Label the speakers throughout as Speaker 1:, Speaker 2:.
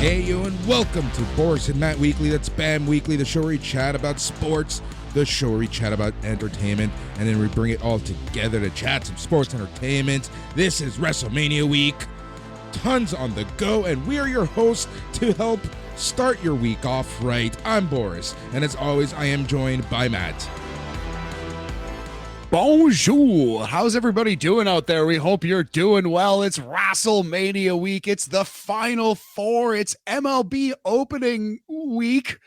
Speaker 1: Hey yo, and welcome to Boris and Matt Weekly. That's BAM Weekly, the show where we chat about sports, the show where we chat about entertainment, and then we bring it all together to chat some sports entertainment. This is WrestleMania week. Tons on the go, and we are your hosts to help start your week off right. I'm Boris, and as always, I am joined by Matt.
Speaker 2: Bonjour. How's everybody doing out there? We hope you're doing well. It's WrestleMania week. It's the Final Four. It's MLB opening week.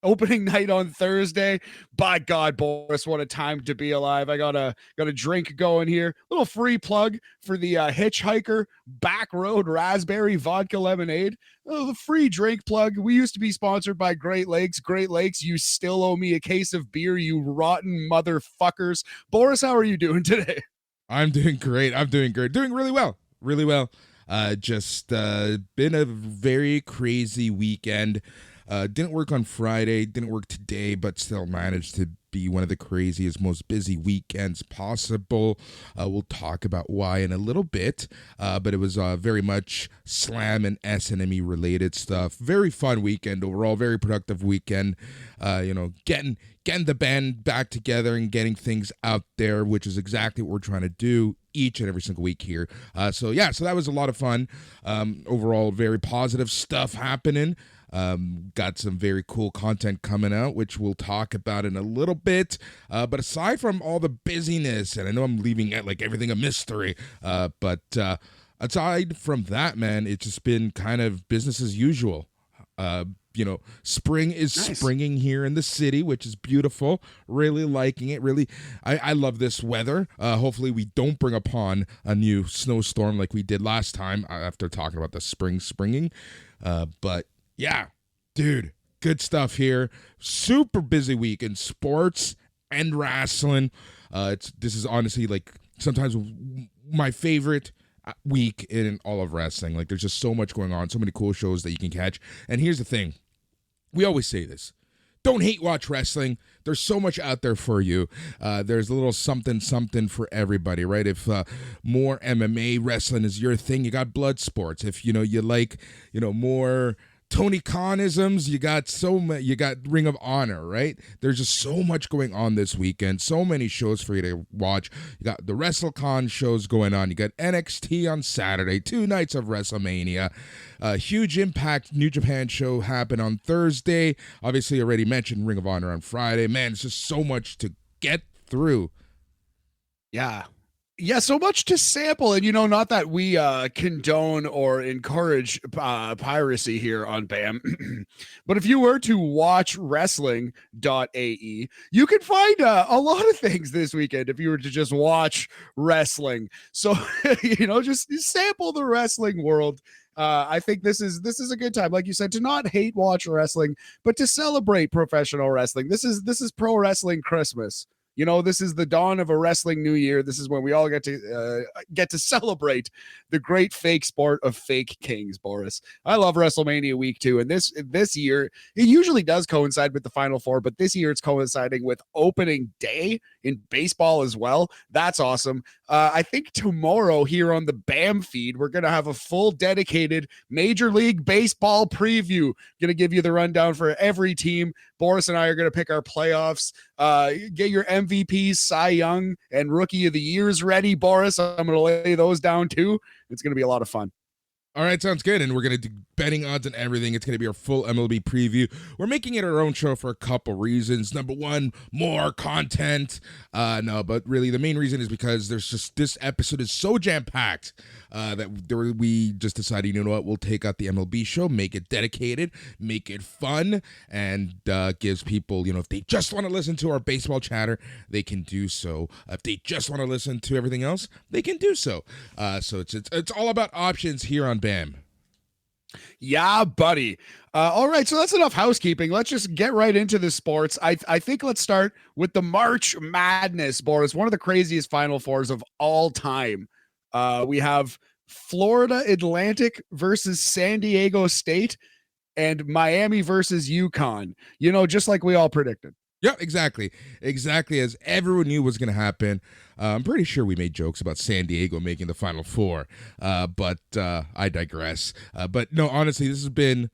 Speaker 2: Opening night on Thursday. By God, Boris, what a time to be alive. I got a drink going here. Little free plug for the Hitchhiker Back Road Raspberry Vodka Lemonade. The free drink plug. We used to be sponsored by Great Lakes. Great Lakes, you still owe me a case of beer, you rotten motherfuckers. Boris, how are you doing today?
Speaker 1: I'm doing great. Doing really well. Really well. Just been a very crazy weekend. Didn't work on Friday, didn't work today, but still managed to be one of the craziest, most busy weekends possible. We'll talk about why in a little bit, but it was very much Slam and SNME related stuff. Very fun weekend overall, very productive weekend. Getting the band back together and getting things out there, which is exactly what we're trying to do each and every single week here. So that was a lot of fun. Overall, very positive stuff happening. Got some very cool content coming out, which we'll talk about in a little bit. But aside from all the busyness, and I know I'm leaving it like everything a mystery, but aside from that, man, it's just been kind of business as usual. Spring is nice. Springing here in the city, which is beautiful. Really liking it. Really, I love this weather. Hopefully we don't bring upon a new snowstorm like we did last time after talking about the springing. But yeah, dude, good stuff here. Super busy week in sports and wrestling. This is honestly like sometimes my favorite week in all of wrestling. Like there's just so much going on, so many cool shows that you can catch. And here's the thing. We always say this. Don't hate watch wrestling. There's so much out there for you. There's a little something for everybody, right? If more MMA wrestling is your thing, you got Bloodsports. If you like, more Tony Khan-isms, you got Ring of Honor, right? There's just so much going on this weekend, so many shows for you to watch. You got the WrestleCon shows going on. You got NXT on Saturday, 2 nights of WrestleMania. Huge Impact New Japan show happened on Thursday. Obviously, already mentioned Ring of Honor on Friday. Man, it's just so much to get through.
Speaker 2: Yeah, so much to sample. And, not that we condone or encourage piracy here on BAM, but if you were to watch wrestling.ae, you can find a lot of things this weekend if you were to just watch wrestling. So, just sample the wrestling world. I think this is a good time, like you said, to not hate watch wrestling, but to celebrate professional wrestling. This is pro wrestling Christmas. This is the dawn of a wrestling new year. This is when we all get to celebrate the great fake sport of fake kings, Boris. I love WrestleMania week too. And this year, it usually does coincide with the Final Four, but this year it's coinciding with opening day in baseball as well. That's awesome. I think tomorrow here on the BAM feed, we're going to have a full dedicated Major League Baseball preview. Going to give you the rundown for every team. Boris and I are going to pick our playoffs. Get your MVPs, Cy Young, and Rookie of the Years ready, Boris. I'm going to lay those down too. It's going to be a lot of fun.
Speaker 1: All right, sounds good. And we're going to do betting odds and everything. It's going to be our full MLB preview. We're making it our own show for a couple reasons. Number one, more content. But really the main reason is because this episode is so jam-packed that we just decided, you know what, we'll take out the MLB show, make it dedicated, make it fun, and gives people, if they just want to listen to our baseball chatter, they can do so. If they just want to listen to everything else, they can do so. So it's all about options here on BAM.
Speaker 2: Yeah, buddy. All right, so that's enough housekeeping. Let's just get right into the sports. I think let's start with the March Madness, Boris. One of the craziest Final Fours of all time. We have Florida Atlantic versus San Diego State and Miami versus UConn. Just like we all predicted.
Speaker 1: Yeah, exactly. Exactly as everyone knew was going to happen. I'm pretty sure we made jokes about San Diego making the Final Four, but I digress. But no, honestly, this has been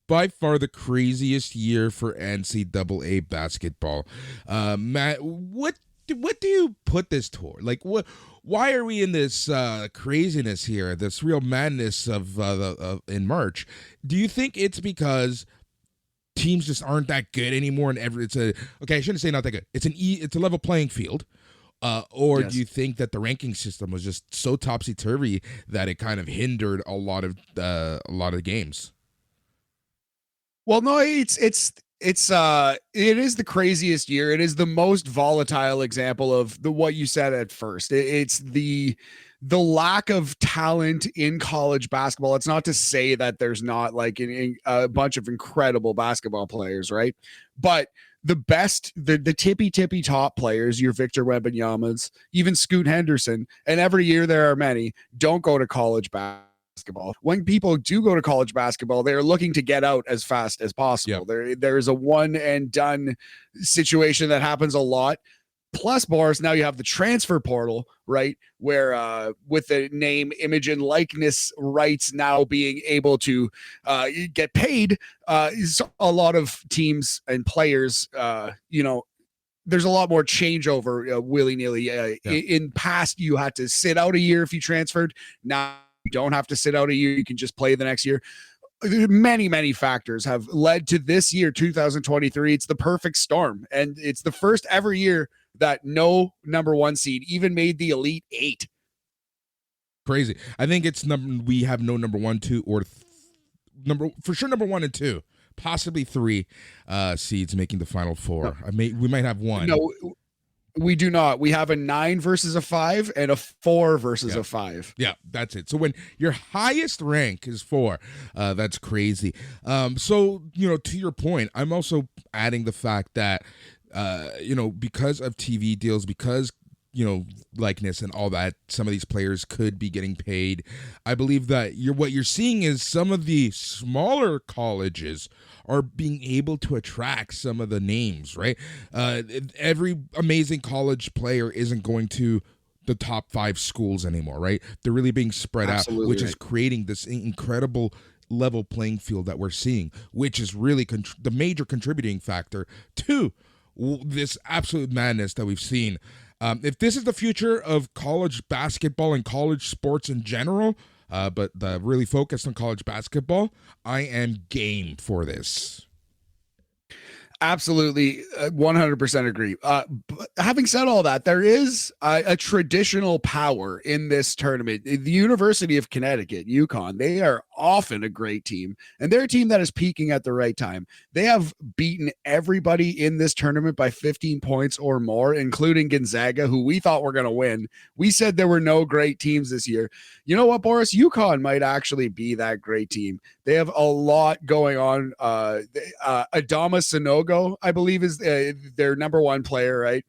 Speaker 1: by far the craziest year for NCAA basketball. Matt, what do you put this toward? Like, what? Why are we in this craziness here? This real madness of in March? Do you think it's because teams just aren't that good anymore, and I shouldn't say not that good. It's a level playing field. Or
Speaker 2: Yes.
Speaker 1: do you think that the ranking system was just so topsy turvy that it kind of hindered a lot of games?
Speaker 2: Well, no, it is the craziest year. It is the most volatile example of what you said at first. It's the lack of talent in college basketball. It's not to say that there's not like a bunch of incredible basketball players, right? But the best, the tippy top players, your Victor Wembanyama's, even Scoot Henderson, and every year there are many, don't go to college basketball. When people do go to college basketball, they're looking to get out as fast as possible. There's a one and done situation that happens a lot. Plus, Boris, now you have the transfer portal, right? Where with the name, image, and likeness rights now being able to get paid, is a lot of teams and players, there's a lot more changeover willy-nilly. In past, you had to sit out a year if you transferred. Now you don't have to sit out a year. You can just play the next year. Many factors have led to this year, 2023. It's the perfect storm. And it's the first ever year that no number one seed even made the Elite Eight.
Speaker 1: Crazy. I think we have no number 1, 2, or number 1 and 2, possibly 3 seeds making the Final Four. We might have 1.
Speaker 2: No, we do not. We have a 9 versus a 5 and a 4 versus a 5.
Speaker 1: Yeah, that's it. So when your highest rank is 4, that's crazy. So, to your point, I'm also adding the fact that, because of TV deals, because, likeness and all that, some of these players could be getting paid. I believe that what you're seeing is some of the smaller colleges are being able to attract some of the names, right? Every amazing college player isn't going to the top 5 schools anymore, right? They're really being spread out, which is creating this incredible level playing field that we're seeing, which is really the major contributing factor to this absolute madness that we've seen. If this is the future of college basketball and college sports in general, but really focused on college basketball, I am game for this.
Speaker 2: Absolutely, 100% agree. But having said all that, there is a traditional power in this tournament. The University of Connecticut, UConn, they are often a great team, and they're a team that is peaking at the right time. They have beaten everybody in this tournament by 15 points or more, including Gonzaga, who we thought were going to win. We said there were no great teams this year. You know what, Boris? UConn might actually be that great team. They have a lot going on. Adama Sanogo, I believe, is their number 1 player, right?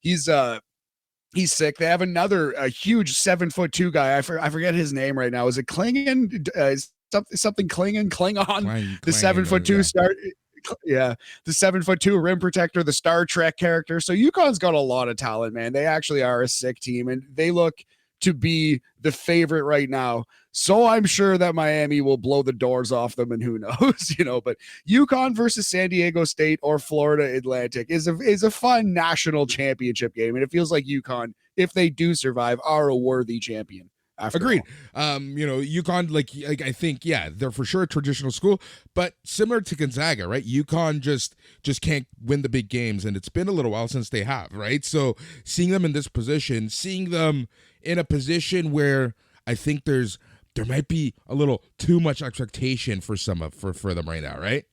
Speaker 2: He's sick. They have another huge 7'2" guy. I forget his name right now. Is it Klingon? Something Klingon? Klingon? The 7'2" start. Yeah, the 7'2" rim protector, the Star Trek character. So UConn's got a lot of talent, man. They actually are a sick team, and they look to be the favorite right now. So I'm sure that Miami will blow the doors off them, and who knows, but UConn versus San Diego State or Florida Atlantic is a fun national championship game. And it feels like UConn, if they do survive, are a worthy champion.
Speaker 1: Agreed. UConn, like I think, they're for sure a traditional school, but similar to Gonzaga, right? UConn just can't win the big games, and it's been a little while since they have, right? So seeing them in this position, seeing them in a position where I think there might be a little too much expectation for them right now, right?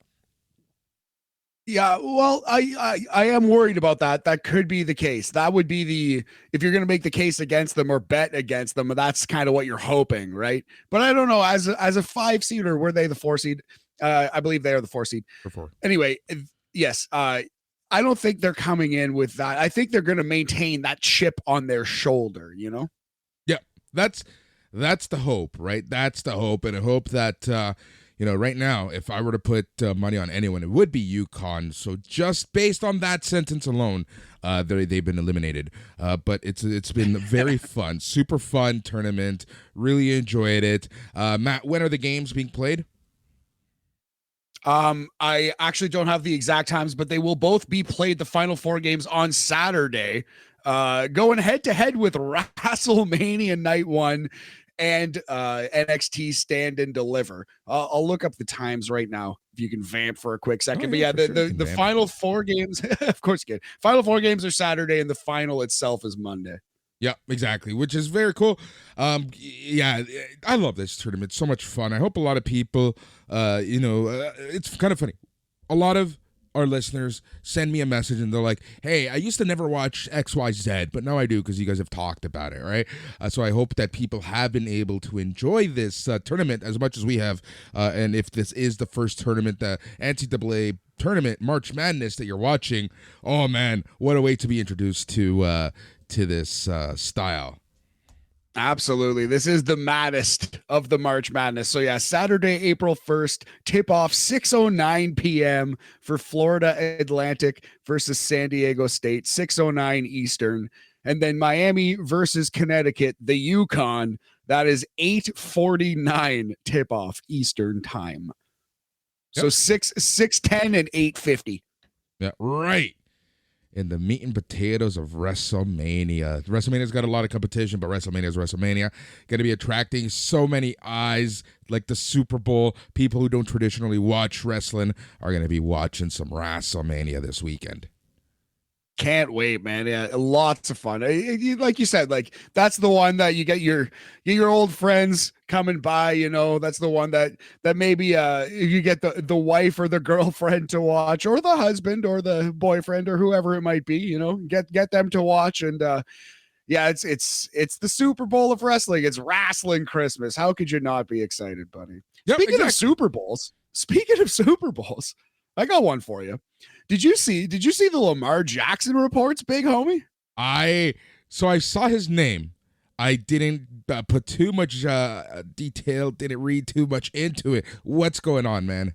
Speaker 2: Yeah, well, I am worried about that. That could be the case. That would be if you're going to make the case against them or bet against them, that's kind of what you're hoping, right? But I don't know. As a 5 seed, or were they the 4 seed? I believe they are the 4 seed. Anyway, yes. I don't think they're coming in with that. I think they're going to maintain that chip on their shoulder.
Speaker 1: Yeah, that's the hope, right? That's the hope, and I hope that. Right now, if I were to put money on anyone, it would be UConn. So just based on that sentence alone, they've been eliminated. But it's been very fun, super fun tournament. Really enjoyed it. Matt, when are the games being played?
Speaker 2: I actually don't have the exact times, but they will both be played, the Final Four games, on Saturday, going head to head with WrestleMania Night 1 and NXT Stand and Deliver. I'll look up the times right now if you can vamp for a quick second. But yeah, the Final Four games, of course you can. Final Four games are Saturday, and the final itself is Monday.
Speaker 1: Yeah, exactly, which is very cool. Yeah, I love this tournament. So much fun. I hope a lot of people, it's kind of funny. A lot of our listeners send me a message and they're like, hey, I used to never watch XYZ, but now I do because you guys have talked about it, right? So I hope that people have been able to enjoy this tournament as much as we have. And if this is the first tournament, the NCAA tournament, March Madness that you're watching, oh man, what a way to be introduced to this style.
Speaker 2: Absolutely. This is the maddest of the March Madness. So yeah, Saturday, April 1st, tip off 6:09 p.m. for Florida Atlantic versus San Diego State, 6:09 Eastern. And then Miami versus Connecticut, the Yukon, that is 8:49 tip off Eastern time. Yep. So 6:10 and 8:50.
Speaker 1: Yeah, right. In the meat and potatoes of WrestleMania. WrestleMania's got a lot of competition, but WrestleMania is WrestleMania. Going to be attracting so many eyes, like the Super Bowl. People who don't traditionally watch wrestling are going to be watching some WrestleMania this weekend.
Speaker 2: Can't wait, man. Yeah, lots of fun. Like you said, like that's the one that you get your old friends coming by, that's the one that maybe you get the wife or the girlfriend to watch, or the husband or the boyfriend or whoever it might be, get them to watch. And yeah, it's the Super Bowl of wrestling. It's wrestling Christmas. How could you not be excited, buddy?
Speaker 1: Yep,
Speaker 2: speaking
Speaker 1: exactly.
Speaker 2: of Super Bowls, I got one for you. Did you see the Lamar Jackson reports, big homie?
Speaker 1: I saw his name. I didn't put too much detail, didn't read too much into it. What's going on, man?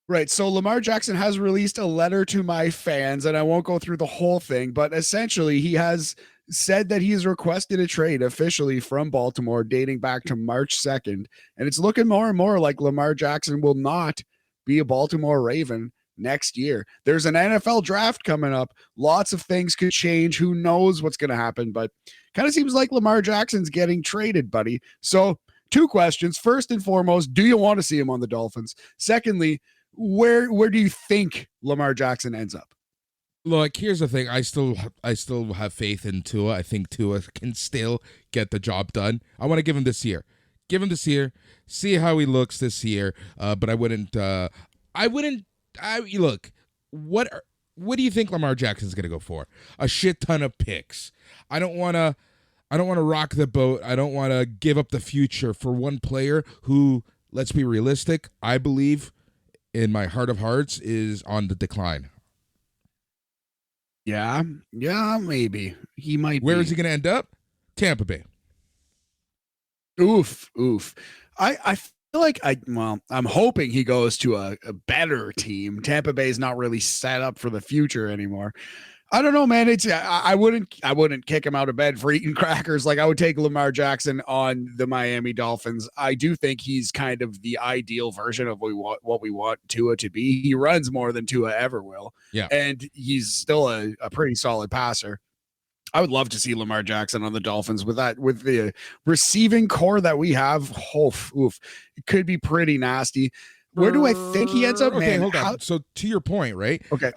Speaker 2: Right. So Lamar Jackson has released a letter to my fans, and I won't go through the whole thing, but essentially he has said that he has requested a trade officially from Baltimore dating back to March 2nd. And it's looking more and more like Lamar Jackson will not be a Baltimore Raven next year. There's an NFL draft coming up. Lots of things could change. Who knows what's going to happen, but kind of seems like Lamar Jackson's getting traded, buddy. So 2 questions. First and foremost, do you want to see him on the Dolphins? Secondly, where do you think Lamar Jackson ends up?
Speaker 1: Look, here's the thing. I still have faith in Tua. I think Tua can still get the job done. I want to give him this year. See how he looks this year. But I wouldn't look, what do you think Lamar Jackson's going to go for? A shit ton of picks. I don't want to rock the boat. I don't want to give up the future for one player who, let's be realistic, I believe in my heart of hearts is on the decline.
Speaker 2: Yeah, maybe. He might
Speaker 1: Where is he going to end up? Tampa Bay.
Speaker 2: Oof. I feel like I'm hoping he goes to a better team. Tampa Bay is not really set up for the future anymore. I don't know, man. I wouldn't kick him out of bed for eating crackers. Like, I would take Lamar Jackson on the Miami Dolphins. I do think he's kind of the ideal version of what we want Tua to be. He runs more than Tua ever will.
Speaker 1: Yeah. And
Speaker 2: he's still a pretty solid passer. I would love to see Lamar Jackson on the Dolphins with the receiving core that we have. Oof. It could be pretty nasty. Where do I think he ends up?
Speaker 1: Okay,
Speaker 2: man,
Speaker 1: hold on. So to your point, right?
Speaker 2: Okay.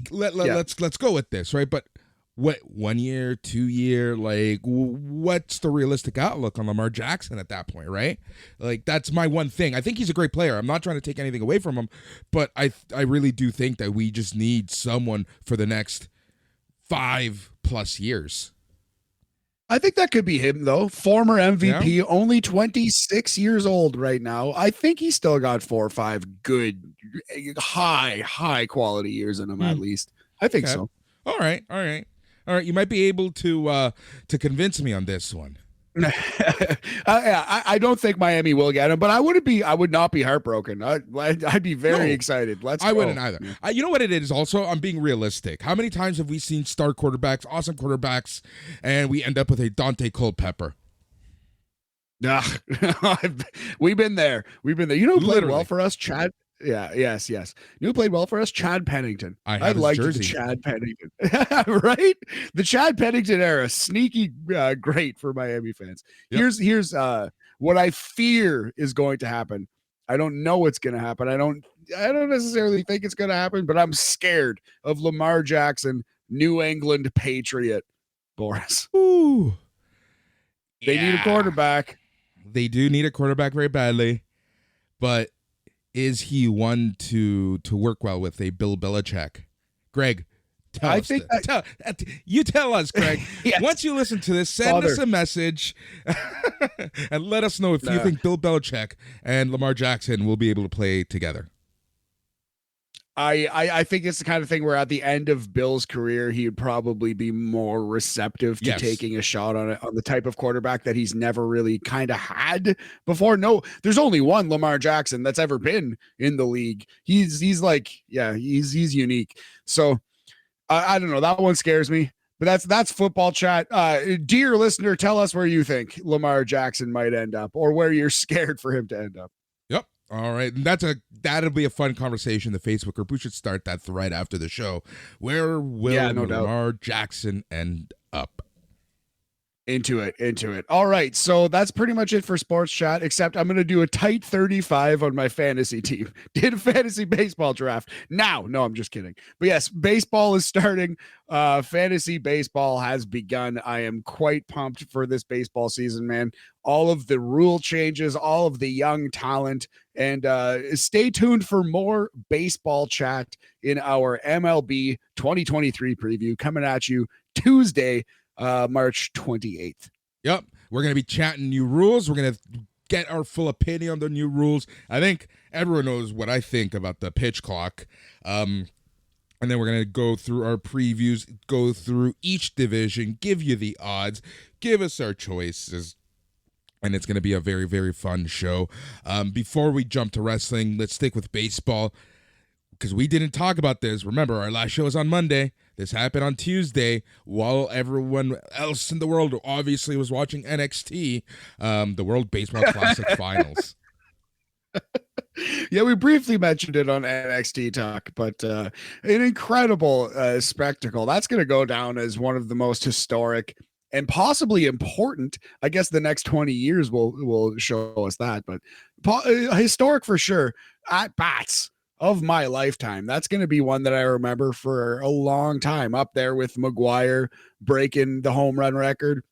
Speaker 1: Let's go with this, right? But what, 1 year, 2 year, like what's the realistic outlook on Lamar Jackson at that point, right? Like, that's my one thing. I think he's a great player. I'm not trying to take anything away from him, but I really do think that we just need someone for the next 5+ years.
Speaker 2: I think that could be him, though. Former MVP, only 26 years old right now. I think he's still got 4 or 5 good, high quality years in him, at least. I think so.
Speaker 1: All right. You might be able to convince me on this one.
Speaker 2: I don't think Miami will get him, but I would not be heartbroken. I'd be very excited. I
Speaker 1: wouldn't either. You know what it is also? I'm being realistic. How many times have we seen star quarterbacks, awesome quarterbacks, and we end up with a Dante Culpepper?
Speaker 2: We've been there. You know who played well for us? Chad Yeah, yes. You know who played well for us? Chad Pennington.
Speaker 1: I
Speaker 2: I
Speaker 1: have his
Speaker 2: liked the
Speaker 1: jersey.
Speaker 2: Chad Pennington. Right? The Chad Pennington era, sneaky great for Miami fans.
Speaker 1: Yep.
Speaker 2: Here's what I fear is going to happen. I don't know what's going to happen. I don't necessarily think it's going to happen, but I'm scared of Lamar Jackson, New England Patriot, Boris.
Speaker 1: Ooh.
Speaker 2: They need a quarterback.
Speaker 1: They do need a quarterback very badly, but is he one to work well with a Bill Belichick? Greg, tell us. You tell us, Greg.
Speaker 2: Yes.
Speaker 1: Once you listen to this, send us a message and let us know if you think Bill Belichick and Lamar Jackson will be able to play together.
Speaker 2: I think it's the kind of thing where at the end of Bill's career, he would probably be more receptive to taking a shot on the type of quarterback that he's never really kind of had before. No, there's only one Lamar Jackson that's ever been in the league. He's unique. So I don't know. That one scares me. But that's football chat. Dear listener, tell us where you think Lamar Jackson might end up, or where you're scared for him to end up.
Speaker 1: Yep. All right. And that'll be a fun conversation in the Facebook group. We should start that right after the show. Where will Lamar Jackson end up?
Speaker 2: Into it. All right. So that's pretty much it for sports chat, except I'm going to do a tight 35 on my fantasy team. Did a fantasy baseball draft. Now, no, I'm just kidding. But yes, baseball is starting. Fantasy baseball has begun. I am quite pumped for this baseball season, man. All of the rule changes, all of the young talent, and stay tuned for more baseball chat in our MLB 2023 preview coming at you Tuesday, March 28th.
Speaker 1: Yep. We're going to be chatting new rules. We're going to get our full opinion on the new rules. I think everyone knows what I think about the pitch clock. And then we're going to go through our previews, go through each division, give you the odds, give us our choices. And it's going to be a very, very fun show. Before we jump to wrestling, let's stick with baseball, because we didn't talk about this. Remember, our last show was on Monday. This happened on Tuesday while everyone else in the world obviously was watching NXT, the World Baseball Classic Finals.
Speaker 2: Yeah, we briefly mentioned it on NXT Talk, but an incredible spectacle. That's going to go down as one of the most historic and possibly important. I guess the next 20 years will show us that, but historic for sure. At bats of my lifetime. That's going to be one that I remember for a long time, up there with McGuire breaking the home run record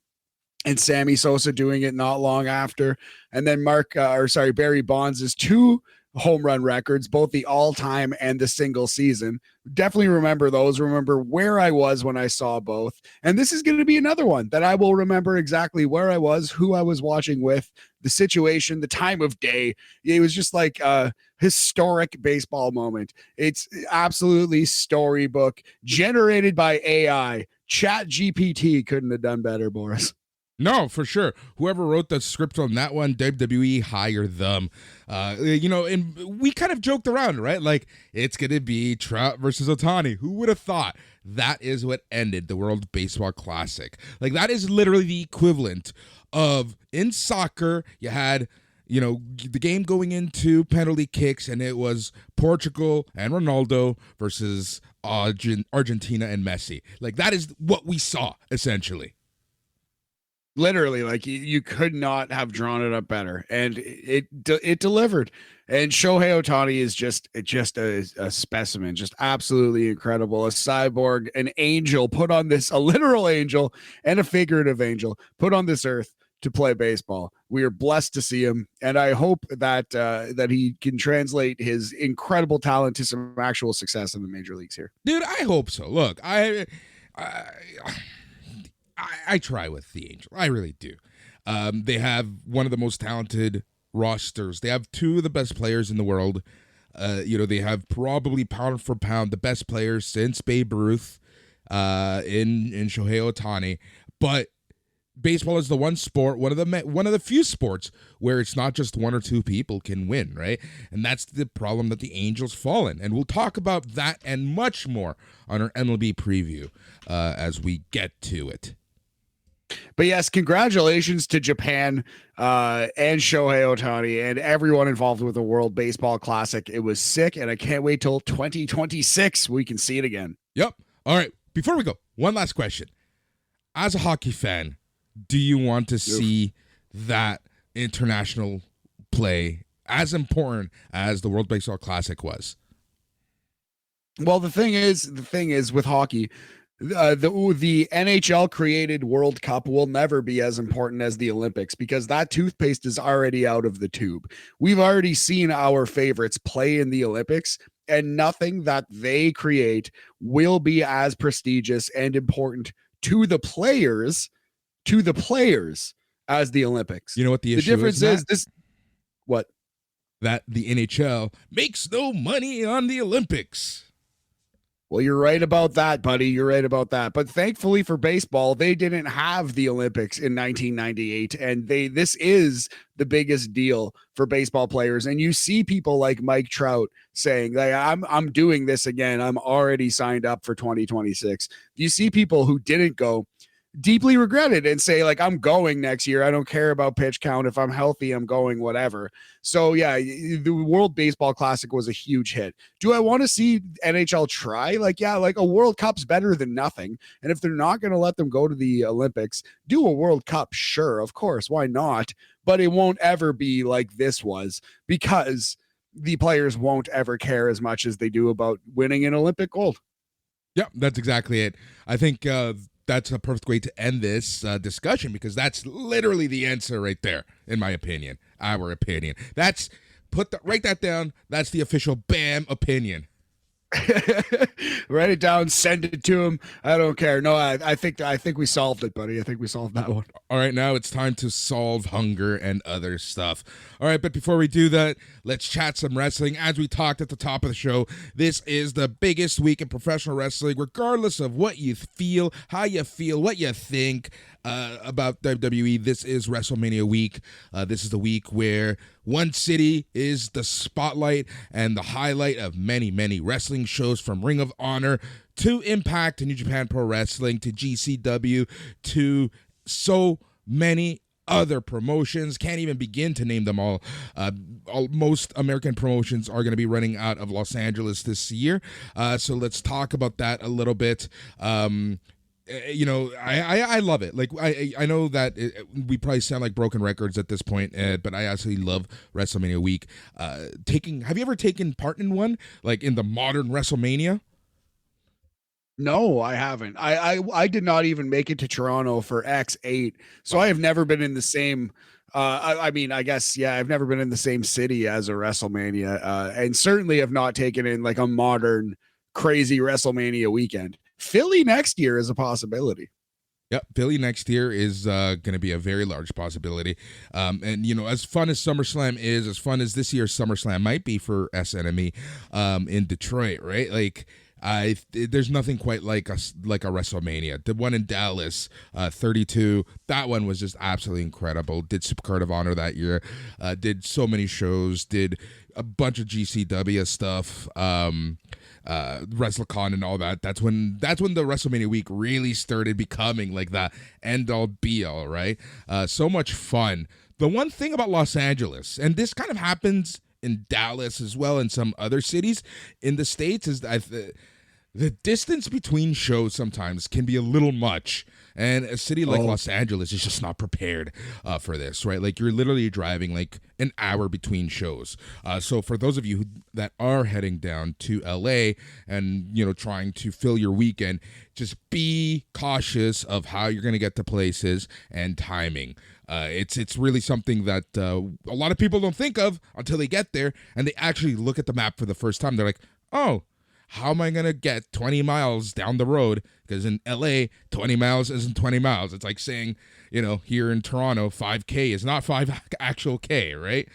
Speaker 2: and Sammy Sosa doing it not long after. And then Barry Bonds' 2 home run records, both the all-time and the single season. Definitely remember those. Remember where I was when I saw both. And this is going to be another one that I will remember exactly where I was, who I was watching with, the situation, the time of day. It was just like a historic baseball moment. It's absolutely storybook, generated by AI. Chat GPT couldn't have done better, Boris.
Speaker 1: No, for sure. Whoever wrote the script on that one, WWE, hire them. And we kind of joked around, right? Like, it's going to be Trout versus Ohtani. Who would have thought that is what ended the World Baseball Classic? Like, that is literally the equivalent of, in soccer, you had, the game going into penalty kicks, and it was Portugal and Ronaldo versus Argentina and Messi. Like, that is what we saw, essentially.
Speaker 2: Literally, like you could not have drawn it up better, and it delivered. And Shohei Ohtani is just a specimen, just absolutely incredible. A cyborg, an angel a literal angel and a figurative angel put on this earth to play baseball. We are blessed to see him, and I hope that he can translate his incredible talent to some actual success in the major leagues here.
Speaker 1: Dude, I hope so. Look, I try with the Angel. I really do. They have one of the most talented rosters. They have 2 of the best players in the world. They have probably pound for pound the best players since Babe Ruth in Shohei Ohtani. But baseball is the one sport, one of the few sports where it's not just 1 or 2 people can win, right? And that's the problem that the Angels fall in. And we'll talk about that and much more on our MLB preview as we get to it.
Speaker 2: But yes, congratulations to Japan and Shohei Ohtani and everyone involved with the World Baseball Classic. It was sick, and I can't wait till 2026 we can see it again.
Speaker 1: Yep. All right. Before we go, one last question. As a hockey fan, do you want to see that international play as important as the World Baseball Classic was?
Speaker 2: Well, the thing is with hockey, the NHL created World Cup will never be as important as the Olympics because that toothpaste is already out of the tube. We've already seen our favorites play in the Olympics, and nothing that they create will be as prestigious and important to the players as the Olympics.
Speaker 1: You know what the issue
Speaker 2: difference
Speaker 1: is?
Speaker 2: This what?
Speaker 1: That the NHL makes no money on the Olympics.
Speaker 2: Well, you're right about that, buddy. You're right about that. But thankfully for baseball, they didn't have the Olympics in 1998, and this is the biggest deal for baseball players. And you see people like Mike Trout saying, like, I'm doing this again. I'm already signed up for 2026. You see people who didn't go deeply regret it and say, like, I'm going next year. I don't care about pitch count. If I'm healthy, I'm going, whatever. So yeah, the World Baseball Classic was a huge hit. Do I want to see NHL try? Like, yeah, like a World Cup's better than nothing. And if they're not going to let them go to the Olympics, do a World Cup. Sure, of course. Why not? But it won't ever be like this was, because the players won't ever care as much as they do about winning an Olympic gold.
Speaker 1: Yep, that's exactly it. I think that's a perfect way to end this discussion, because that's literally the answer right there, in my opinion, our opinion. Write that down. That's the official BAM opinion.
Speaker 2: Write it down, send it to him. I don't care. No, I think we solved it, buddy. I think we solved that one.
Speaker 1: All right, now it's time to solve hunger and other stuff. All right, but before we do that, let's chat some wrestling. As we talked at the top of the show, this is the biggest week in professional wrestling, regardless of what you feel, how you feel, what you think about WWE. This is WrestleMania week. This is the week where one city is the spotlight and the highlight of many, many wrestling shows, from Ring of Honor to Impact to New Japan Pro Wrestling to GCW to so many other promotions. Can't even begin to name them all. Most American promotions are going to be running out of Los Angeles this year. So let's talk about that a little bit. You know, I love it. Like, I know that we probably sound like broken records at this point, but I absolutely love WrestleMania week. Have you ever taken part in one, like in the modern WrestleMania?
Speaker 2: No, I haven't. I did not even make it to Toronto for X8, so I have never been in the same. I mean, I guess, yeah, I've never been in the same city as a WrestleMania, and certainly have not taken in like a modern, crazy WrestleMania weekend. Philly next year is a possibility.
Speaker 1: Yep, Philly next year is going to be a very large possibility. And, you know, as fun as SummerSlam is, as fun as this year's SummerSlam might be for SNME in Detroit, right? Like, there's nothing quite like a WrestleMania. The one in Dallas, 32, that one was just absolutely incredible. Did Supercard of Honor that year, did so many shows, did a bunch of GCW stuff, WrestleCon and all that. That's when the WrestleMania week really started becoming like that end all be all, right? So much fun. The one thing about Los Angeles, and this kind of happens in Dallas as well, and some other cities in the States, is that the distance between shows sometimes can be a little much. And a city like Los Angeles is just not prepared for this, right? Like, you're literally driving like an hour between shows. So for those of you that are heading down to LA and, you know, trying to fill your weekend, just be cautious of how you're going to get to places and timing. It's really something that a lot of people don't think of until they get there and they actually look at the map for the first time. They're like, oh, how am I going to get 20 miles down the road? Because in LA, 20 miles isn't 20 miles. It's like saying, you know, here in Toronto, 5K is not 5 actual K, right?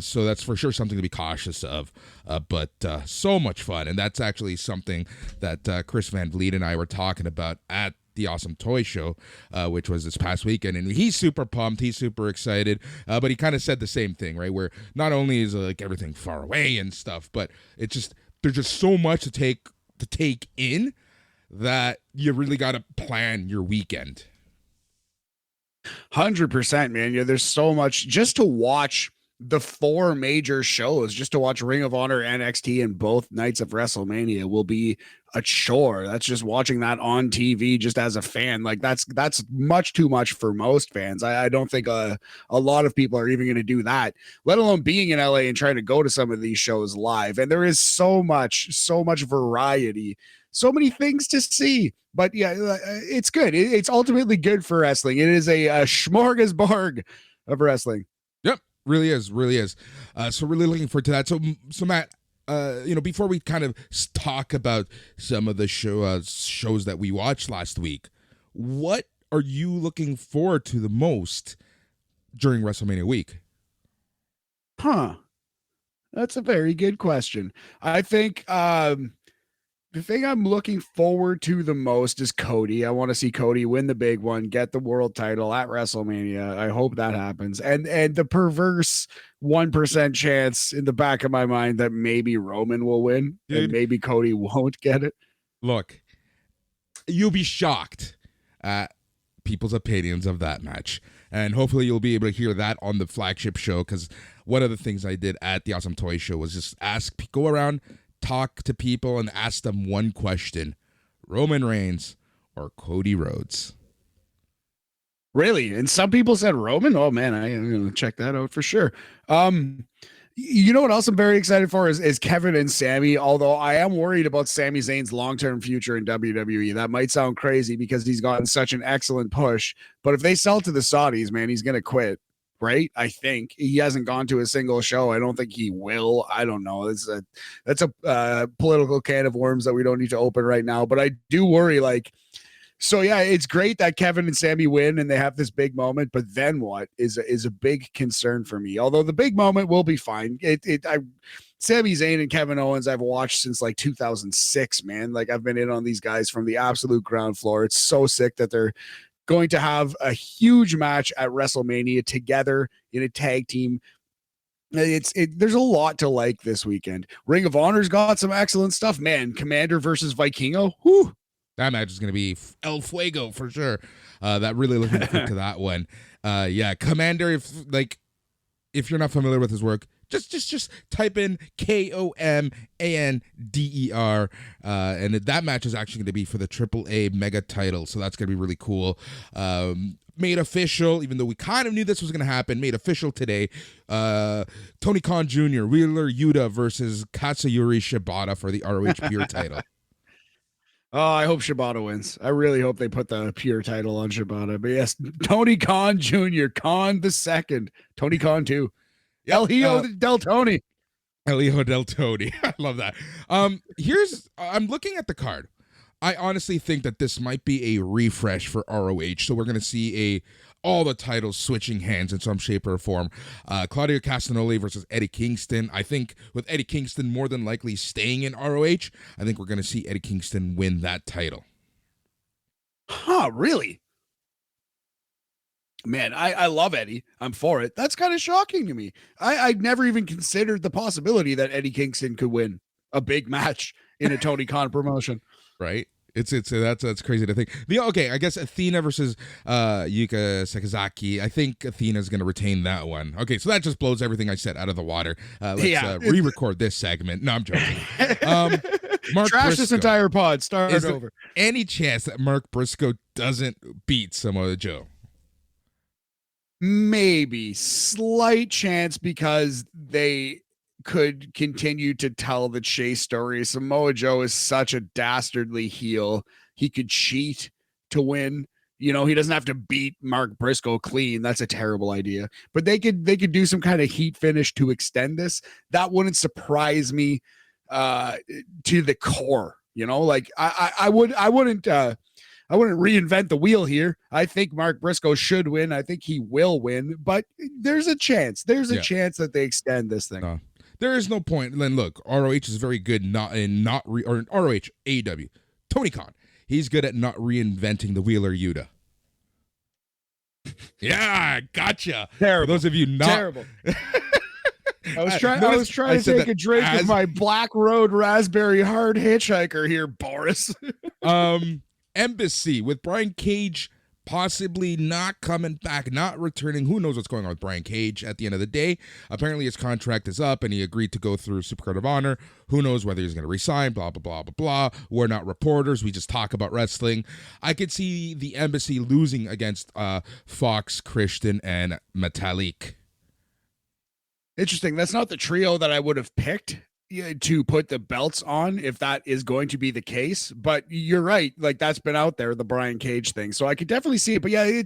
Speaker 1: So that's for sure something to be cautious of. But so much fun. And that's actually something that Chris Van Vliet and I were talking about at the Awesome Toy Show, which was this past weekend, and he's super pumped, he's super excited, but he kind of said the same thing, right, where not only is like everything far away and stuff, but it's just, there's just so much to take in that you really got to plan your weekend.
Speaker 2: 100%, man. Yeah, there's so much just to watch the four major shows, just to watch Ring of Honor, NXT, and both nights of WrestleMania will be a chore. That's just watching that on TV just as a fan. Like that's much too much for most fans. I don't think a lot of people are even going to do that, let alone being in LA and trying to go to some of these shows live. And there is so much variety, so many things to see. But yeah, it's good. It's ultimately good for wrestling. It is a smorgasbord of wrestling.
Speaker 1: Yep, really is. So really looking forward to that. So Matt, before we kind of talk about some of the shows that we watched last week, what are you looking forward to the most during WrestleMania week?
Speaker 2: That's a very good question. I think the thing I'm looking forward to the most is Cody. I want to see Cody win the big one, get the world title at WrestleMania. I hope that happens. And the perverse 1% chance in the back of my mind that maybe Roman will win. Dude, and maybe Cody won't get it.
Speaker 1: Look, you'll be shocked at people's opinions of that match. And hopefully you'll be able to hear that on the flagship show, because one of the things I did at the Awesome Toy Show was just go around, talk to people, and ask them one question: Roman Reigns or Cody Rhodes?
Speaker 2: Really? And some people said Roman. Oh man, I'm gonna check that out for sure. You know what else I'm very excited for is Kevin and Sami, although I am worried about Sami Zayn's long-term future in WWE. That might sound crazy because he's gotten such an excellent push, but if they sell to the Saudis, man, he's gonna quit. Right? I think he hasn't gone to a single show. I don't think he will. I don't know. That's a political can of worms that we don't need to open right now. But I do worry. So yeah, it's great that Kevin and Sami win and they have this big moment. But then what is a big concern for me? Although the big moment will be fine. Sami Zayn and Kevin Owens I've watched since 2006. Man, I've been in on these guys from the absolute ground floor. It's so sick that they're going to have a huge match at WrestleMania together in a tag team. There's a lot to like this weekend. Ring of Honor's got some excellent stuff, man. Commander versus Vikingo. Whew.
Speaker 1: That match is going to be El Fuego for sure. That really looking forward to that one. Yeah, Commander. If you're not familiar with his work, just type in Komander, and that match is actually going to be for the AAA Mega title. So that's going to be really cool. Made official, even though we kind of knew this was going to happen, made official today. Tony Khan Jr., Wheeler Yuta versus Katsuyori Shibata for the ROH Pure title.
Speaker 2: Oh, I hope Shibata wins. I really hope they put the Pure title on Shibata. But yes, Tony Khan Jr., Khan the second, Tony Khan 2. Yep, El Hijo del Tony.
Speaker 1: El Hijo del Tony. I love that. I'm looking at the card. I honestly think that this might be a refresh for ROH. So we're going to see all the titles switching hands in some shape or form. Claudio Castagnoli versus Eddie Kingston. I think with Eddie Kingston more than likely staying in ROH, I think we're going to see Eddie Kingston win that title.
Speaker 2: Really? Man, I love Eddie. I'm for it. That's kind of shocking to me. I'd never even considered the possibility that Eddie Kingston could win a big match in a Tony Khan promotion.
Speaker 1: Right? That's crazy to think. I guess Athena versus Yuka Sakazaki. I think Athena's going to retain that one. Okay, so that just blows everything I said out of the water. Let's re-record this segment. No, I'm joking.
Speaker 2: Mark Trash Briscoe. This entire pod. Start over.
Speaker 1: Any chance that Mark Briscoe doesn't beat Samoa Joe?
Speaker 2: Maybe. Slight chance because they could continue to tell the chase story. Samoa Joe is such a dastardly heel. He could cheat to win. He doesn't have to beat Mark Briscoe clean. That's a terrible idea. But they could do some kind of heat finish to extend this. That wouldn't surprise me to the core. I wouldn't reinvent the wheel here. I think Mark Briscoe should win. I think he will win, but there's a chance. There's a chance that they extend this thing.
Speaker 1: There is no point. Then look, ROH is very good ROH AEW. Tony Khan, he's good at not reinventing the Wheeler Yuta. Yeah, gotcha.
Speaker 2: Terrible.
Speaker 1: For those of you not
Speaker 2: terrible. I was trying to take a drink of my Black Road Raspberry Hard Hitchhiker here, Boris.
Speaker 1: Embassy with Brian Cage, possibly not coming back, not returning. Who knows what's going on with Brian Cage at the end of the day? Apparently his contract is up and he agreed to go through Supercard of Honor. Who knows whether he's going to resign, blah, blah, blah, blah, blah. We're not reporters. We just talk about wrestling. I could see the Embassy losing against Fox, Christian, and Metalik.
Speaker 2: Interesting. That's not the trio that I would have picked to put the belts on if that is going to be the case. But you're right. Like, that's been out there, the Brian Cage thing. So I could definitely see it. But yeah,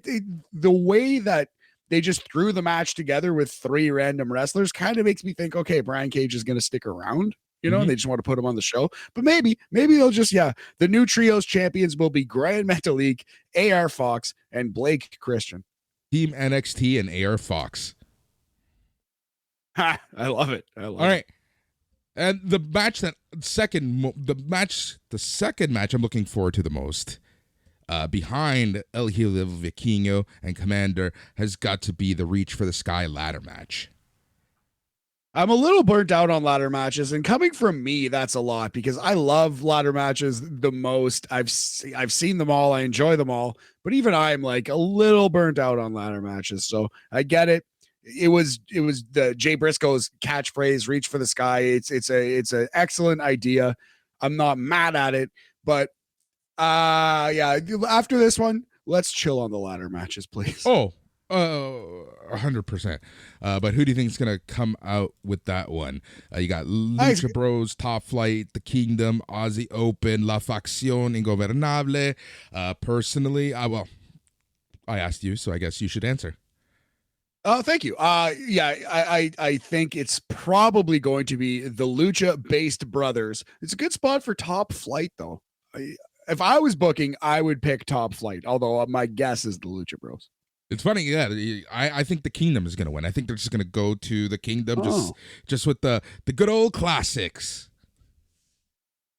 Speaker 2: the way that they just threw the match together with 3 random wrestlers kind of makes me think, okay, Brian Cage is going to stick around, and they just want to put him on the show. But maybe they'll just, the new trios champions will be Grand Metalik, AR Fox, and Blake Christian.
Speaker 1: Team NXT and AR Fox.
Speaker 2: Ha, I love it.
Speaker 1: All right. And the second match I'm looking forward to the most, behind El Hijo Vikingo and Commander, has got to be the Reach for the Sky ladder match.
Speaker 2: I'm a little burnt out on ladder matches, and coming from me, that's a lot because I love ladder matches the most. I've seen them all. I enjoy them all, but even I'm like a little burnt out on ladder matches. So I get it. It was the Jay Briscoe's catchphrase, "Reach for the sky." It's an excellent idea. I'm not mad at it, but after this one, let's chill on the ladder matches, please.
Speaker 1: 100%. But who do you think is gonna come out with that one? You got Lucha Bros, Top Flight, The Kingdom, Aussie Open, La Facción Ingobernable. Personally, I asked you, so I guess you should answer.
Speaker 2: Oh, thank you. I think it's probably going to be the Lucha-based brothers. It's a good spot for Top Flight, though. If I was booking, I would pick Top Flight, although my guess is the Lucha Bros.
Speaker 1: It's funny, I think the Kingdom is going to win. I think they're just going to go to the Kingdom just with the good old classics.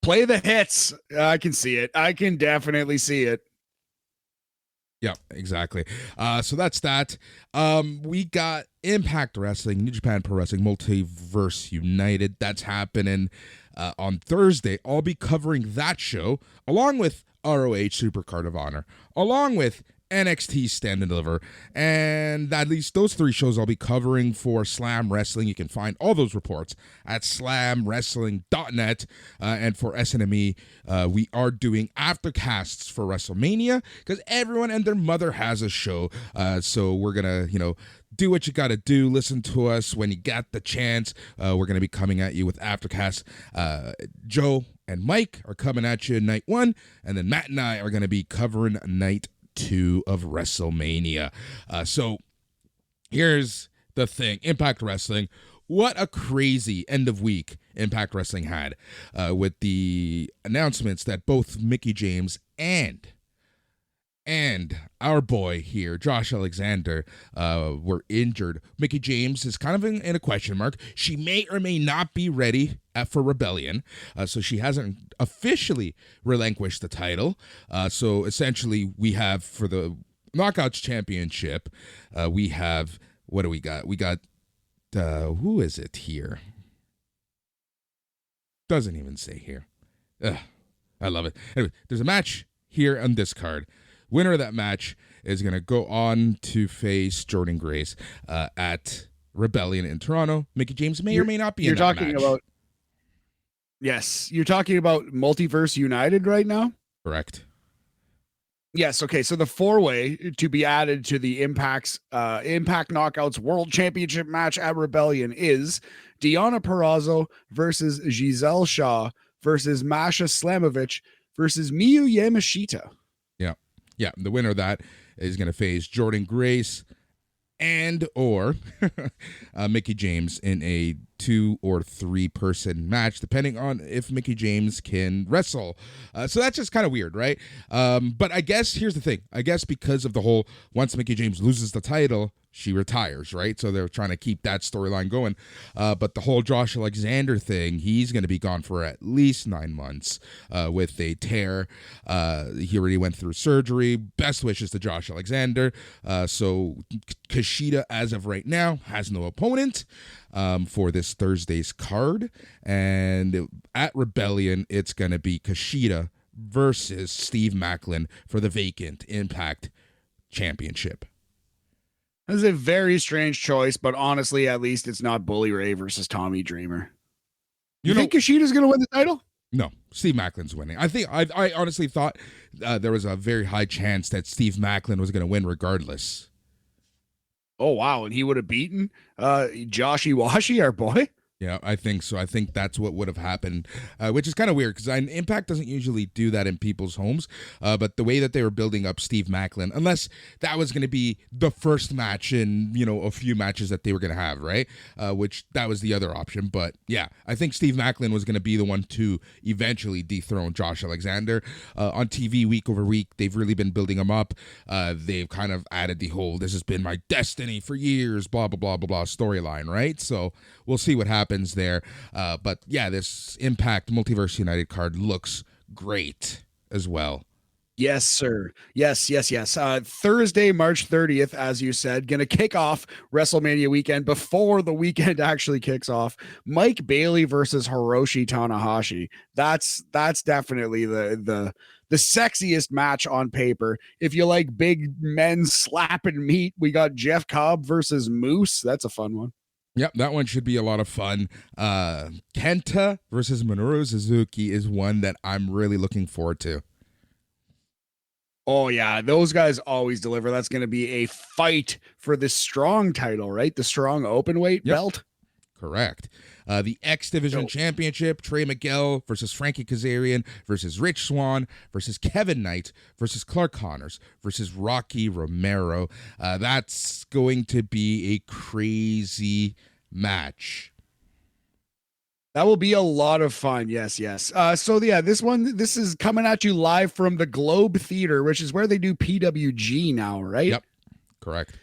Speaker 2: Play the hits. I can see it. I can definitely see it.
Speaker 1: Yeah, exactly. So that's that. We got Impact Wrestling, New Japan Pro Wrestling, Multiverse United. That's happening on Thursday. I'll be covering that show along with ROH Supercard of Honor, along with NXT Stand and Deliver, and at least those 3 shows I'll be covering for Slam Wrestling. You can find all those reports at slamwrestling.net, and for SNME, we are doing aftercasts for WrestleMania because everyone and their mother has a show, so we're gonna do what you gotta do. Listen to us when you got the chance. We're gonna be coming at you with aftercasts. Joe and Mike are coming at you night 1, and then Matt and I are gonna be covering night 2 of WrestleMania. So here's the thing. Impact Wrestling, what a crazy end of week Impact Wrestling had with the announcements that both Mickie James and our boy here, Josh Alexander, were injured. Mickie James is kind of in a question mark. She may or may not be ready for Rebellion, so she hasn't officially relinquished the title. So essentially, we have for the Knockouts Championship, we have, what do we got? We got, who is it here? Doesn't even say here. I love it. Anyway, there's a match here on this card. Winner of that match is going to go on to face Jordan Grace at Rebellion in Toronto. Mickie James may or may not be in that match.
Speaker 2: Yes, you're talking about Multiverse United right now?
Speaker 1: Correct.
Speaker 2: Yes, okay, so the 4-way to be added to the Impact Knockouts World Championship match at Rebellion is Deonna Purrazzo versus Giselle Shaw versus Masha Slamovich versus Miyu Yamashita.
Speaker 1: Yeah, the winner of that is going to face Jordan Grace and or Mickie James in a 2 or 3 person match, depending on if Mickie James can wrestle. So that's just kind of weird, right? But I guess here's the thing. I guess because of the whole, once Mickie James loses the title, she retires, right? So they're trying to keep that storyline going. But the whole Josh Alexander thing, he's going to be gone for at least 9 months with a tear. He already went through surgery. Best wishes to Josh Alexander. So Kushida, as of right now, has no opponent for this Thursday's card. And at Rebellion, it's going to be Kushida versus Steve Macklin for the vacant Impact championship.
Speaker 2: This is a very strange choice, but honestly, at least it's not Bully Ray versus Tommy Dreamer. You think Kushida's going to win the title?
Speaker 1: No, Steve Macklin's winning. I honestly thought there was a very high chance that Steve Macklin was going to win regardless.
Speaker 2: Oh, wow. And he would have beaten Josh Iwashi, our boy?
Speaker 1: Yeah, I think so. I think that's what would have happened, which is kind of weird because Impact doesn't usually do that in people's homes. But the way that they were building up Steve Macklin, unless that was going to be the first match in, a few matches that they were going to have, right? Which that was the other option. But yeah, I think Steve Macklin was going to be the one to eventually dethrone Josh Alexander. On TV week over week, they've really been building him up. They've kind of added the whole, this has been my destiny for years, blah, blah, blah, blah, blah storyline, right? So we'll see what happens there. But yeah, this Impact Multiverse United card looks great as well.
Speaker 2: Yes, sir. Yes. Thursday, March 30th, as you said, going to kick off WrestleMania weekend before the weekend actually kicks off. Mike Bailey versus Hiroshi Tanahashi. That's definitely the sexiest match on paper. If you like big men slapping meat, we got Jeff Cobb versus Moose. That's a fun one.
Speaker 1: Yep, that one should be a lot of fun. Kenta versus Minoru Suzuki is one that I'm really looking forward to.
Speaker 2: Oh, yeah, those guys always deliver. That's going to be a fight for the strong title, right? The strong open weight belt.
Speaker 1: Correct. The X Division Championship, Trey Miguel versus Frankie Kazarian versus Rich Swann versus Kevin Knight versus Clark Connors versus Rocky Romero. That's going to be a crazy match.
Speaker 2: That will be a lot of fun. Yes. So yeah, this is coming at you live from the Globe Theater, which is where they do PWG now, right?
Speaker 1: Yep. Correct.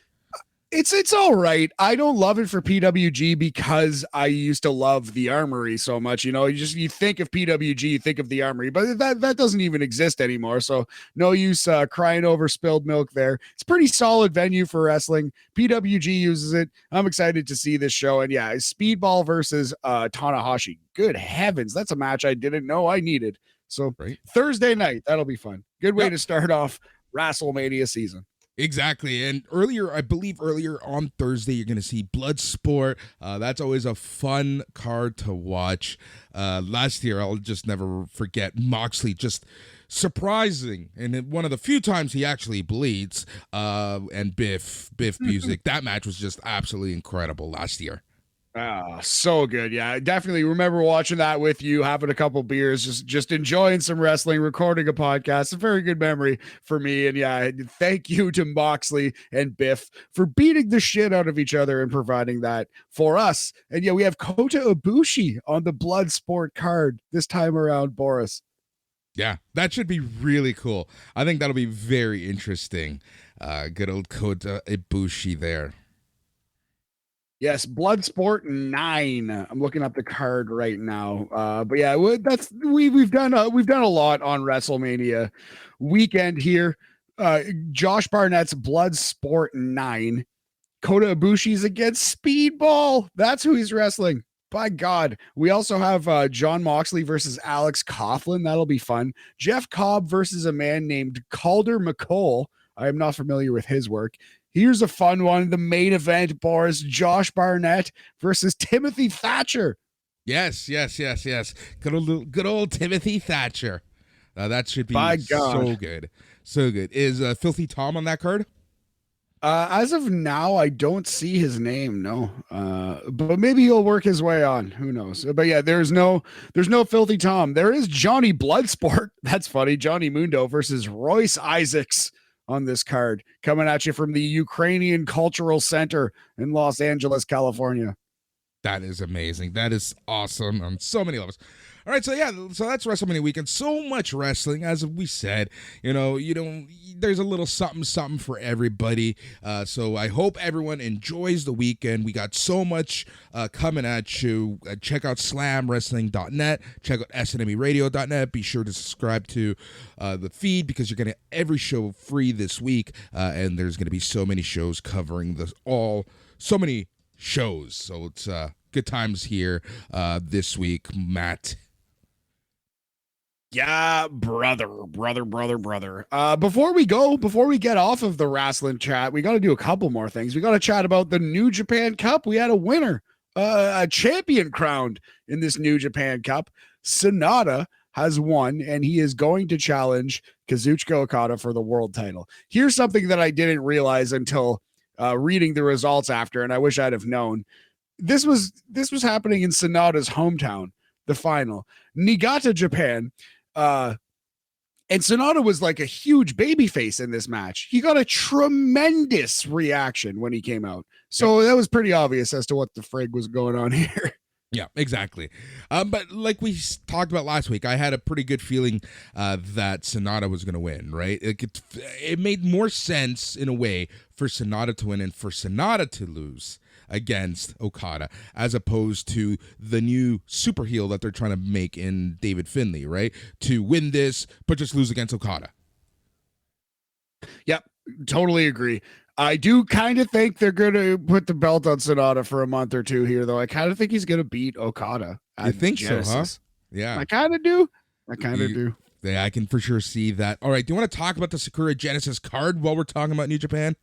Speaker 2: It's all right. I don't love it for PWG because I used to love the Armory so much. You think of PWG, you think of the Armory, but that doesn't even exist anymore. So no use crying over spilled milk there. It's a pretty solid venue for wrestling. PWG uses it. I'm excited to see this show. And yeah, Speedball versus Tanahashi. Good heavens, that's a match I didn't know I needed. So Thursday night, that'll be fun. Good way to start off WrestleMania season.
Speaker 1: Exactly. And I believe earlier on Thursday, you're going to see Bloodsport. That's always a fun card to watch. Last year, I'll just never forget Moxley just surprising. And one of the few times he actually bleeds. And Biff music. That match was just absolutely incredible last year.
Speaker 2: So good. Yeah, I definitely remember watching that with you, having a couple beers, just enjoying some wrestling, recording a podcast. A very good memory for me. And yeah, thank you to Moxley and Biff for beating the shit out of each other and providing that for us. And yeah, we have Kota Ibushi on the Bloodsport card this time around, Boris.
Speaker 1: Yeah, that should be really cool. I think that'll be very interesting. Good old Kota Ibushi there.
Speaker 2: Yes, Bloodsport 9. I'm looking up the card right now. But yeah, we've done a lot on WrestleMania weekend here. Josh Barnett's Bloodsport 9. Kota Ibushi's against Speedball. That's who he's wrestling. By God. We also have John Moxley versus Alex Coughlin. That'll be fun. Jeff Cobb versus a man named Calder McCole. I am not familiar with his work. Here's a fun one. The main event, Boris, Josh Barnett versus Timothy Thatcher.
Speaker 1: Yes. Good old Timothy Thatcher. That should be so good. So good. Is Filthy Tom on that card?
Speaker 2: As of now, I don't see his name. No. But maybe he'll work his way on. Who knows? But yeah, there's no Filthy Tom. There is Johnny Bloodsport. That's funny. Johnny Mundo versus Royce Isaacs on this card, coming at you from the Ukrainian Cultural Center in Los Angeles, California.
Speaker 1: That is amazing. That is awesome on so many levels. All right, so that's WrestleMania weekend. So much wrestling, as we said. There's a little something for everybody. So I hope everyone enjoys the weekend. We got so much coming at you. Check out slamwrestling.net. Check out snmeradio.net. Be sure to subscribe to the feed because you're getting every show free this week. And there's going to be so many shows covering so many shows. So it's good times here this week, Matt.
Speaker 2: Yeah, brother. Before we get off of the Rasslin chat, we got to do a couple more things. We got to chat about the New Japan Cup. We had a winner, a champion crowned in this New Japan Cup. Sonata has won, and he is going to challenge Kazuchika Okada for the world title. Here's something that I didn't realize until reading the results after, and I wish I'd have known. This was happening in Sonata's hometown, the final. Niigata, Japan. And Sonata was like a huge baby face in this match. He got a tremendous reaction when he came out. So that was pretty obvious as to what the frig was going on here.
Speaker 1: Yeah, exactly. But like we talked about last week, I had a pretty good feeling that Sonata was going to win, right? It made more sense in a way for Sonata to win and for Sonata to lose against Okada, as opposed to the new super heel that they're trying to make in David Finlay, right? To win this, but just lose against Okada.
Speaker 2: Yep, totally agree. I do kind of think they're going to put the belt on Sonata for a month or two here, though. I kind of think he's going to beat Okada.
Speaker 1: You think
Speaker 2: Genesis.
Speaker 1: so, huh? Yeah.
Speaker 2: I kind of do.
Speaker 1: Yeah, I can for sure see that. All right, do you want to talk about the Sakura Genesis card while we're talking about New Japan?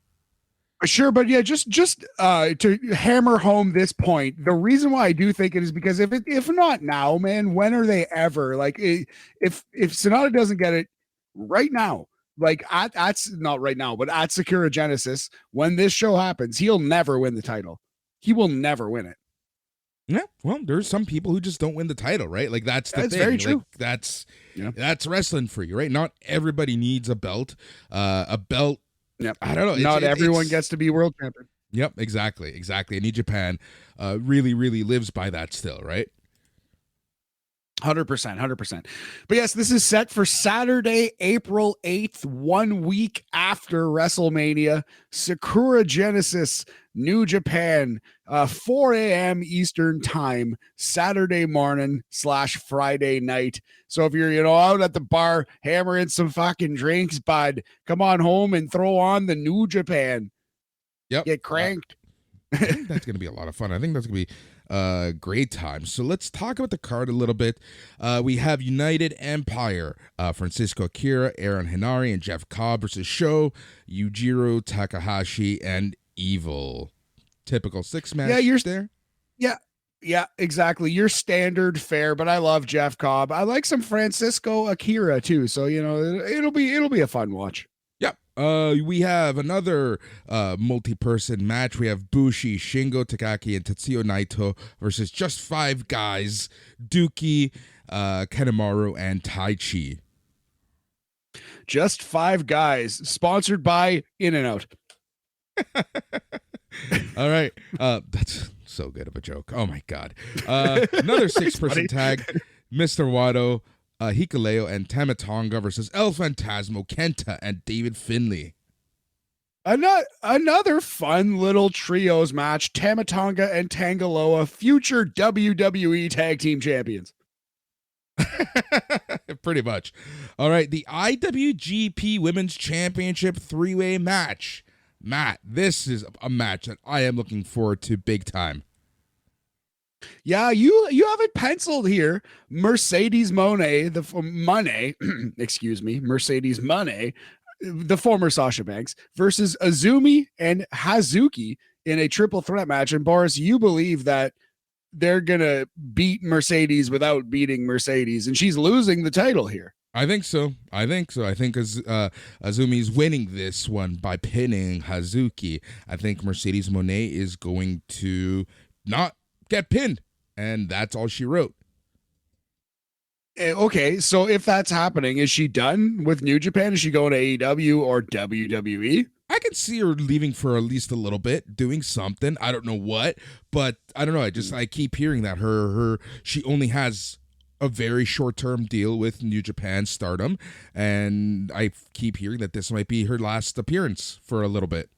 Speaker 2: Sure, but yeah, just to hammer home this point, the reason why I do think it is because if not now, man, when are they ever? Like, if Sonata doesn't get it right now, like at not right now, but at Sakura Genesis, when this show happens, he'll never win the title. He will never win it.
Speaker 1: Yeah, well, there's some people who just don't win the title, right? Like that's the thing.
Speaker 2: Very true.
Speaker 1: Like, that's wrestling for you, right? Not everybody needs a belt. A belt.
Speaker 2: Yep.
Speaker 1: I don't know.
Speaker 2: Not everyone gets to be world champion.
Speaker 1: Yep, exactly. And New Japan really, really lives by that still, right?
Speaker 2: 100%. But yes, this is set for Saturday, April 8th, 1 week after WrestleMania. Sakura Genesis, New Japan, 4 a.m. Eastern time, Saturday morning / Friday night. So if you're, out at the bar hammering some fucking drinks, bud, come on home and throw on the New Japan.
Speaker 1: Yep.
Speaker 2: Get cranked.
Speaker 1: I think that's going to be a lot of fun. I think that's going to be a great time. So let's talk about the card a little bit. We have United Empire, Francisco Akira, Aaron Hinari, and Jeff Cobb versus Sho, Yujiro Takahashi, and Evil. Typical 6-match there.
Speaker 2: Yeah, exactly. Your standard fare, but I love Jeff Cobb. I like some Francisco Akira too. So, it'll be a fun watch.
Speaker 1: Yep. We have another multi-person match. We have Bushi, Shingo Takagi, and Tetsuya Naito versus just 5 guys, Dookie, Kanemaru, and Taichi.
Speaker 2: Just 5 guys, sponsored by In-N-Out.
Speaker 1: All right. That's so good of a joke. Oh my God. Another 6-person tag. Mr. Wado, Hikuleo, and Tamatonga versus El Phantasmo, Kenta, and David Finlay.
Speaker 2: Another fun little trios match. Tamatonga and Tangaloa, future WWE Tag Team Champions.
Speaker 1: Pretty much. All right. The IWGP Women's Championship 3-way match. Matt, this is a match that I am looking forward to big time.
Speaker 2: Yeah, you have it penciled here. Mercedes Moné, Mercedes Moné, the former Sasha Banks, versus Azumi and Hazuki in a triple threat match. And Boris, you believe that they're going to beat Mercedes without beating Mercedes, and she's losing the title here.
Speaker 1: I think so. I think Azumi's winning this one by pinning Hazuki. I think Mercedes Moné is going to not get pinned, and that's all she wrote.
Speaker 2: Okay, so if that's happening, is she done with New Japan? Is she going to AEW or WWE?
Speaker 1: I can see her leaving for at least a little bit, doing something. I don't know what, but I don't know. I keep hearing that she only has a very short-term deal with New Japan Stardom, and I keep hearing that this might be her last appearance for a little bit.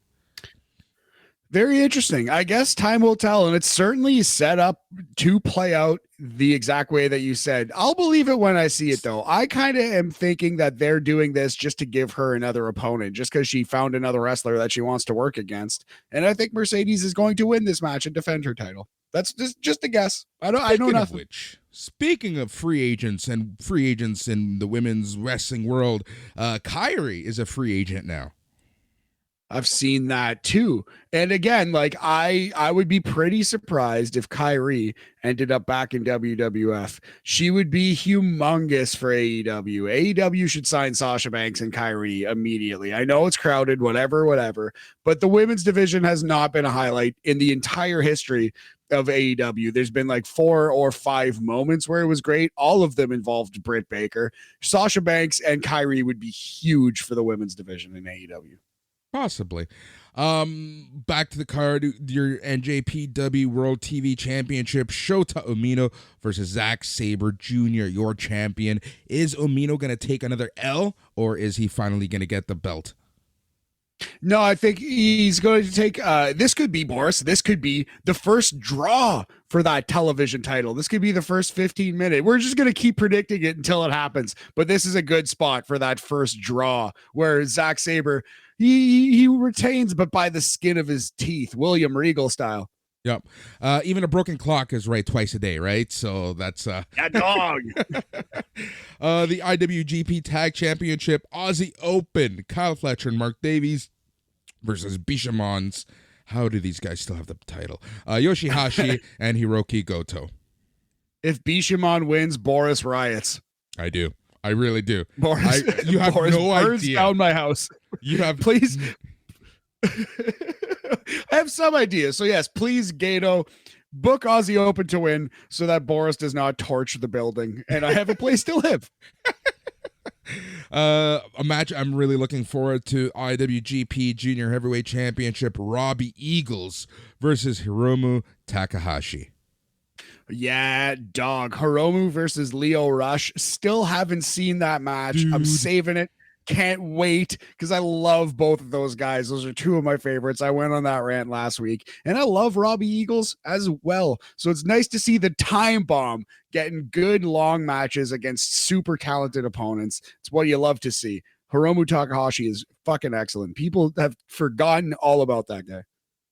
Speaker 2: Very interesting. I guess time will tell, and it's certainly set up to play out the exact way that you said. I'll believe it when I see it, though. I kind of am thinking that they're doing this just to give her another opponent, just because she found another wrestler that she wants to work against. And I think Mercedes is going to win this match and defend her title. That's just a guess. I know nothing.
Speaker 1: Speaking of free agents and free agents in the women's wrestling world, Kyrie is a free agent now.
Speaker 2: I've seen that too. And again, like I would be pretty surprised if Kyrie ended up back in WWF. She would be humongous for AEW. AEW should sign Sasha Banks and Kyrie immediately. I know it's crowded, whatever, but the women's division has not been a highlight in the entire history of AEW. There's been like 4 or 5 moments where it was great. All of them involved Britt Baker. Sasha Banks and Kyrie would be huge for the women's division in AEW.
Speaker 1: Possibly. Back to the card, your NJPW World TV Championship, Shota Umino versus Zack Sabre Jr., your champion. Is Umino going to take another L, or is he finally going to get the belt?
Speaker 2: No, I think he's going to take this could be, Boris. This could be the first draw for that television title. This could be the first 15-minute. We're just going to keep predicting it until it happens. But this is a good spot for that first draw where Zack Sabre, he retains, but by the skin of his teeth, William Regal style.
Speaker 1: Yep. Even a broken clock is right twice a day, right? So that's
Speaker 2: that dog.
Speaker 1: The IWGP Tag Championship, Aussie Open, Kyle Fletcher and Mark Davies versus Bishamons. How do these guys still have the title? Yoshihashi and Hiroki Goto.
Speaker 2: If Bishamon wins, Boris riots.
Speaker 1: I do. I really do.
Speaker 2: Boris,
Speaker 1: you have
Speaker 2: Boris
Speaker 1: no
Speaker 2: burns
Speaker 1: idea.
Speaker 2: Down my house.
Speaker 1: You have
Speaker 2: please. I have some ideas. So yes, please, Gato, book Aussie Open to win so that Boris does not torch the building and I have a place to live.
Speaker 1: A match I'm really looking forward to, IWGP Junior Heavyweight Championship, Robbie Eagles versus Hiromu Takahashi.
Speaker 2: Yeah, dog. Hiromu versus Leo Rush. Still haven't seen that match. Dude. I'm saving it. Can't wait because I love both of those guys. Those are 2 of my favorites. I went on that rant last week, and I love Robbie Eagles as well. So it's nice to see the Time Bomb getting good long matches against super talented opponents. It's what you love to see. Hiromu Takahashi is fucking excellent. People have forgotten all about that guy.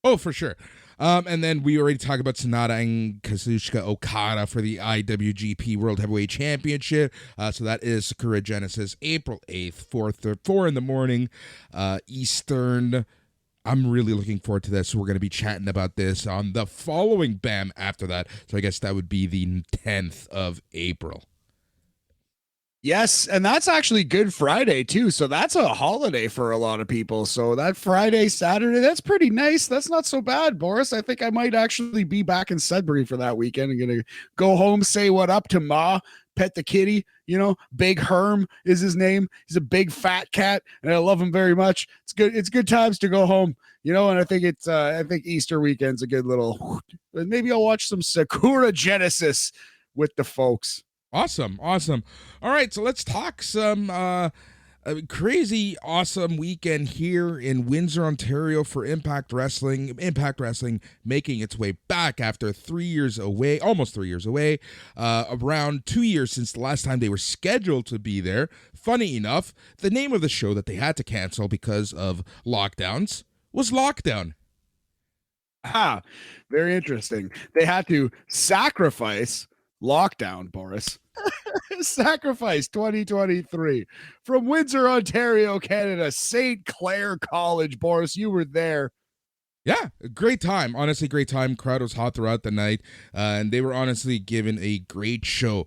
Speaker 1: Oh, for sure. And then we already talked about Sonata and Kazuchika Okada for the IWGP World Heavyweight Championship. So that is Sakura Genesis, April 8th, 4 in the morning, Eastern. I'm really looking forward to this. We're going to be chatting about this on the following BAM after that. So I guess that would be the 10th of April.
Speaker 2: Yes, and that's actually Good Friday too. So that's a holiday for a lot of people. So that Friday, Saturday, that's pretty nice. That's not so bad, Boris. I think I might actually be back in Sudbury for that weekend. I'm gonna go home, say what up to Ma, pet the kitty. You know, Big Herm is his name. He's a big fat cat, and I love him very much. It's good. It's good times to go home. You know, and I think I think Easter weekend's a good little. Maybe I'll watch some Sakura Genesis with the folks.
Speaker 1: Awesome. All right, so let's talk some crazy awesome weekend here in Windsor, Ontario for Impact Wrestling. Impact Wrestling making its way back after 3 years away, almost 3 years away, around 2 years since the last time they were scheduled to be there. Funny enough, the name of the show that they had to cancel because of lockdowns was Lockdown.
Speaker 2: Ah, very interesting. They had to sacrifice Lockdown, Boris. Sacrifice 2023 from Windsor, Ontario, Canada, St. Clair College. Boris, you were there.
Speaker 1: Yeah, great time. Honestly, great time. Crowd was hot throughout the night, and they were honestly given a great show.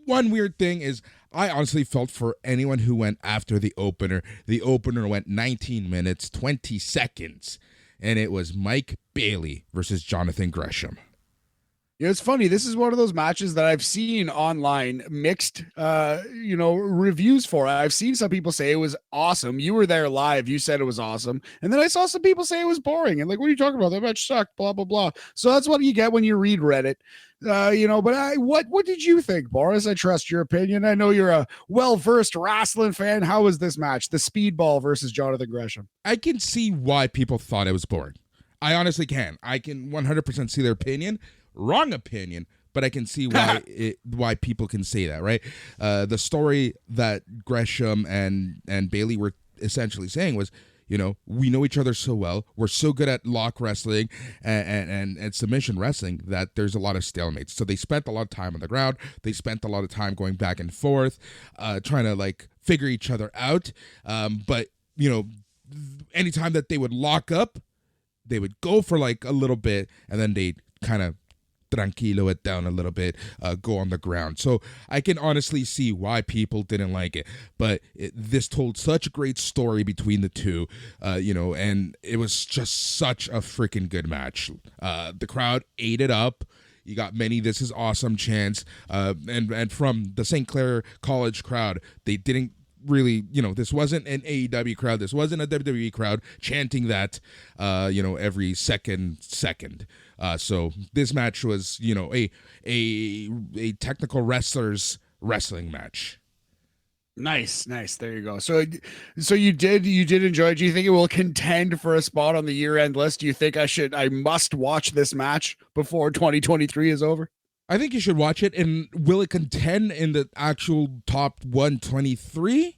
Speaker 1: One weird thing is I honestly felt for anyone who went after the opener. The opener went 19 minutes, 20 seconds, and it was Mike Bailey versus Jonathan Gresham.
Speaker 2: Yeah, it's funny. This is one of those matches that I've seen online mixed, reviews for. I've seen some people say it was awesome. You were there live. You said it was awesome. And then I saw some people say it was boring. And like, what are you talking about? That match sucked, blah, blah, blah. So that's what you get when you read Reddit. But what did you think, Boris? I trust your opinion. I know you're a well-versed Rasslin fan. How was this match? The Speedball versus Jonathan Gresham.
Speaker 1: I can see why people thought it was boring. I honestly can. I can 100% see their opinion. Wrong opinion, but I can see why people can say that, right? The story that Gresham and Bailey were essentially saying was, we know each other so well. We're so good at lock wrestling and submission wrestling that there's a lot of stalemates. So they spent a lot of time on the ground. They spent a lot of time going back and forth, trying to like figure each other out. But anytime that they would lock up, they would go for like a little bit, and then they'd kind of tranquilo it down a little bit, go on the ground. So I can honestly see why people didn't like it, but this told such a great story between the two, and it was just such a freaking good match. The crowd ate it up. You got many "This is awesome" chants, and from the St. Clair College crowd, they didn't really, this wasn't an AEW crowd, this wasn't a WWE crowd chanting that, every second. So this match was, a technical wrestlers wrestling match.
Speaker 2: Nice. There you go. So you did enjoy it. Do you think it will contend for a spot on the year-end list? Do you think I must watch this match before 2023 is over?
Speaker 1: I think you should watch it. And will it contend in the actual top 123?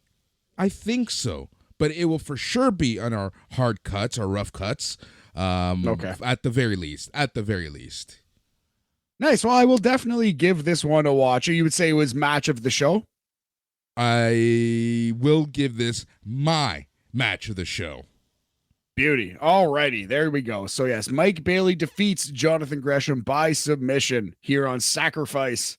Speaker 1: I think so. But it will for sure be on our hard cuts, our rough cuts. Okay. At the very least.
Speaker 2: Nice. Well, I will definitely give this one a watch. You would say it was match of the show?
Speaker 1: I will give this my match of the show.
Speaker 2: Beauty. Alrighty, there we go. So yes, Mike Bailey defeats Jonathan Gresham by submission here on Sacrifice.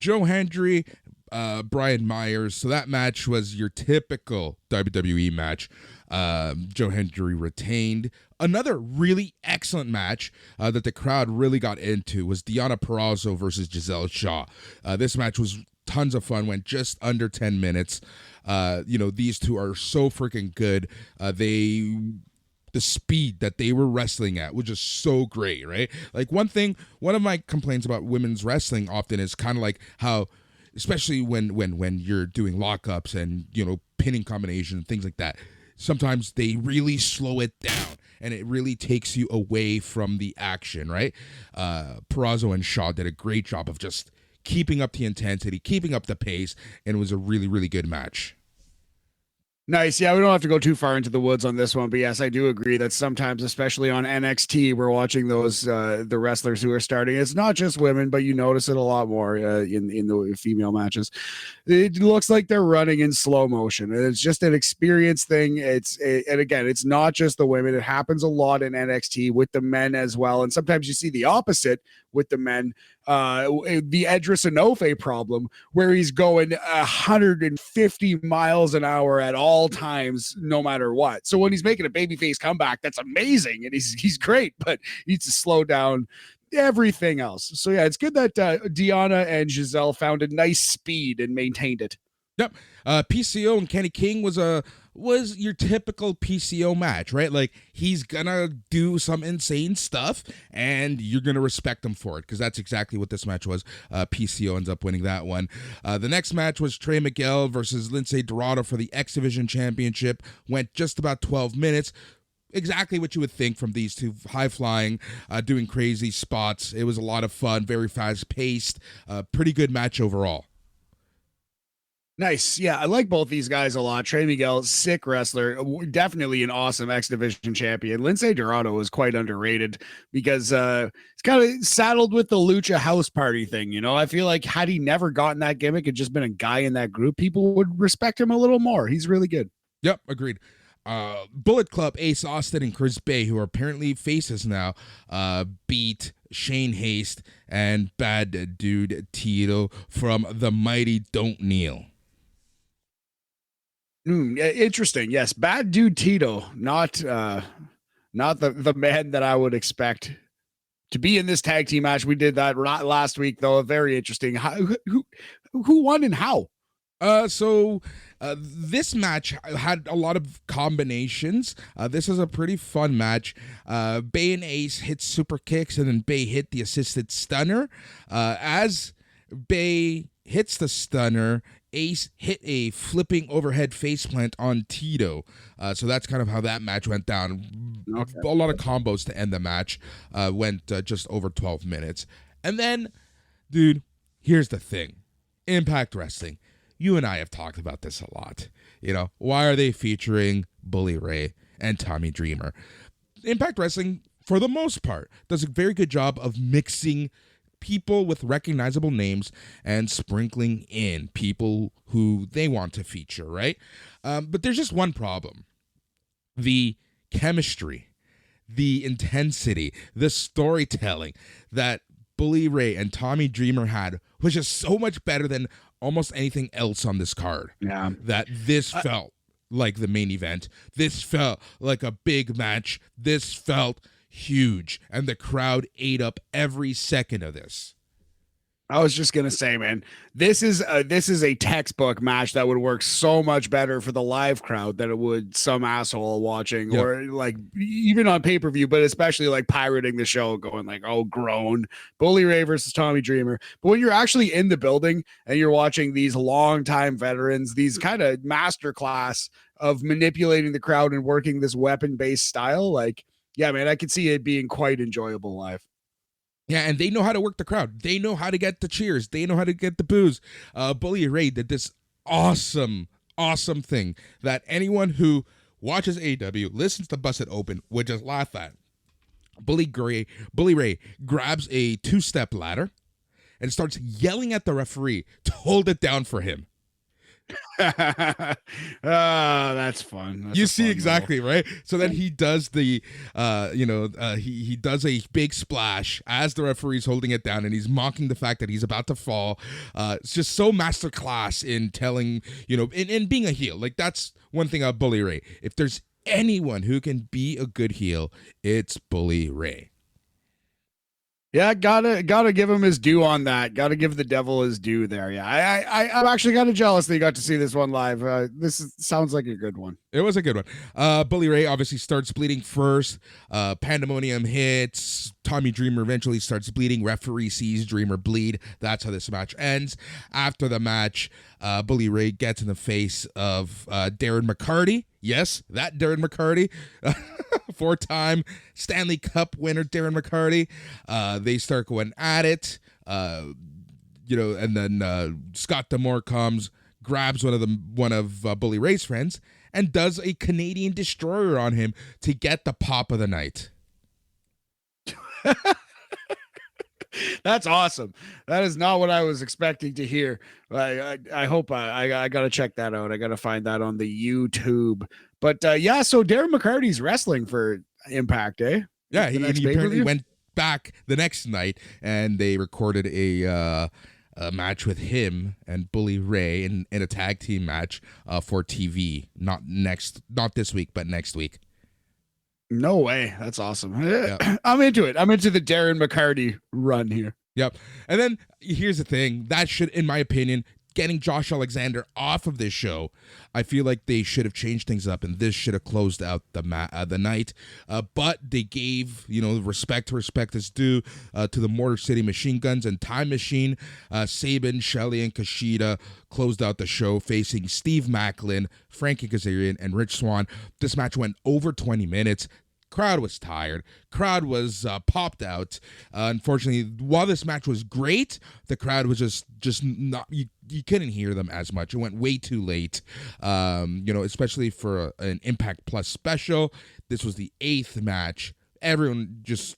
Speaker 1: Joe Hendry, Brian Myers. So that match was your typical WWE match. Joe Hendry retained. Another really excellent match that the crowd really got into was Deonna Purrazzo versus Giselle Shaw. This match was tons of fun, went just under 10 minutes. These two are so freaking good. The speed that they were wrestling at was just so great, right? Like one of my complaints about women's wrestling often is kind of like how, especially when you're doing lockups and, pinning combinations and things like that, sometimes they really slow it down and it really takes you away from the action, right? Purrazzo and Shaw did a great job of just keeping up the intensity, keeping up the pace, and it was a really, really good match.
Speaker 2: Nice. Yeah, we don't have to go too far into the woods on this one, but yes, I do agree that sometimes, especially on NXT, we're watching those the wrestlers who are starting. It's not just women, but you notice it a lot more in the female matches. It looks like they're running in slow motion, and it's just an experience thing. And again, it's not just the women. It happens a lot in NXT with the men as well, and sometimes you see the opposite with the men. The Edris Enofe problem, where he's going 150 miles an hour at all times, no matter what. So when he's making a babyface comeback, that's amazing, and he's great, but he needs to slow down everything else. So yeah, it's good that Deonna and Giselle found a nice speed and maintained it.
Speaker 1: Yep. PCO and Kenny King was your typical PCO match, right? Like, he's gonna do some insane stuff and you're gonna respect him for it, because that's exactly what this match was. PCO ends up winning that one. The next match was Trey Miguel versus Lindsay Dorado for the X Division Championship. Went just about 12 minutes. Exactly what you would think from these two, high flying, doing crazy spots. It was a lot of fun, very fast paced, pretty good match overall.
Speaker 2: Nice. Yeah, I like both these guys a lot. Trey Miguel, sick wrestler, definitely an awesome X Division champion. Lindsay Dorado was quite underrated because it's kind of saddled with the Lucha House Party thing. I feel like had he never gotten that gimmick and just been a guy in that group, people would respect him a little more. He's really good.
Speaker 1: Yep, agreed. Bullet Club, Ace Austin and Chris Bay, who are apparently faces now, beat Shane Haste and Bad Dude Tito from the Mighty Don't Kneel.
Speaker 2: Interesting. Yes, Bad Dude Tito, not the man that I would expect to be in this tag team match. We did that last week, though. Very interesting. Who won and how?
Speaker 1: This match had a lot of combinations. This is a pretty fun match. Bay and Ace hit super kicks, and then Bay hit the assisted stunner. As Bay hits the stunner, Ace hit a flipping overhead faceplant on Tito. So that's kind of how that match went down. Okay. A lot of combos to end the match. Went just over 12 minutes. And then, dude, here's the thing. Impact Wrestling. You and I have talked about this a lot. Why are they featuring Bully Ray? and Tommy Dreamer. Impact Wrestling, for the most part, does a very good job of mixing people with recognizable names and sprinkling in people who they want to feature, right? But there's just one problem. The chemistry, the intensity, the storytelling that Bully Ray and Tommy Dreamer had was just so much better than almost anything else on this card.
Speaker 2: Yeah.
Speaker 1: That this felt like the main event. This felt like a big match. This felt huge. And the crowd ate up every second of this.
Speaker 2: I was just gonna say, man, this is a textbook match that would work so much better for the live crowd than it would some asshole watching,
Speaker 1: Yep.
Speaker 2: or like even on pay-per-view, but especially like pirating the show, going like, oh, groan, Bully Ray versus Tommy Dreamer. But when you're actually in the building and you're watching these longtime veterans, these kind of masterclass of manipulating the crowd and working this weapon-based style, like, yeah, man, I could see it being quite enjoyable live.
Speaker 1: Yeah, and they know how to work the crowd. They know how to get the cheers. They know how to get the boos. Bully Ray did this awesome thing that anyone who watches AEW, listens to Bust It Open, would just laugh at. Bully Ray grabs a 2-step ladder and starts yelling at the referee to hold it down for him.
Speaker 2: That's fun. That's
Speaker 1: you see
Speaker 2: fun
Speaker 1: exactly right. So then he does the he does a big splash as the referee's holding it down, and he's mocking the fact that he's about to fall. It's just so masterclass in telling, in being a heel. Like, that's one thing about Bully Ray. If there's anyone who can be a good heel, it's Bully Ray.
Speaker 2: Yeah, gotta give him his due on that. Gotta give the devil his due there. Yeah, I'm actually kind of jealous that you got to see this one live. Sounds like a good one.
Speaker 1: It was a good one. Bully Ray obviously starts bleeding first. Pandemonium hits. Tommy Dreamer eventually starts bleeding. Referee sees Dreamer bleed. That's how this match ends. After the match, Bully Ray gets in the face of Darren McCarty. Yes, that Darren McCarty. 4-time Stanley Cup winner Darren McCarty. They start going at it. And then Scott D'Amore comes, grabs one of Bully Ray's friends, and does a Canadian destroyer on him to get the pop of the night.
Speaker 2: That's awesome. That is not what I was expecting to hear. I hope I got to check that out. I got to find that on the YouTube. But yeah, so Darren McCarty's wrestling for Impact, eh?
Speaker 1: Yeah, he apparently went back the next night, and they recorded a match with him and Bully Ray in a tag team match for TV. Not this week, but next week.
Speaker 2: No way. That's awesome.
Speaker 1: Yep.
Speaker 2: I'm into it. I'm into the Darren McCarty run here.
Speaker 1: Yep. And then here's the thing. That should, in my opinion, getting Josh Alexander off of this show, I feel like they should have changed things up, and this should have closed out the night. But they gave, respect is due to the Motor City Machine Guns and Time Machine. Sabin, Shelley, and Kushida closed out the show, facing Steve Macklin, Frankie Kazarian, and Rich Swann. This match went over 20 minutes. Crowd was tired. Crowd was popped out. Unfortunately, while this match was great, the crowd was just not. You couldn't hear them as much. It went way too late. Especially for an Impact Plus special. This was the 8th match. Everyone just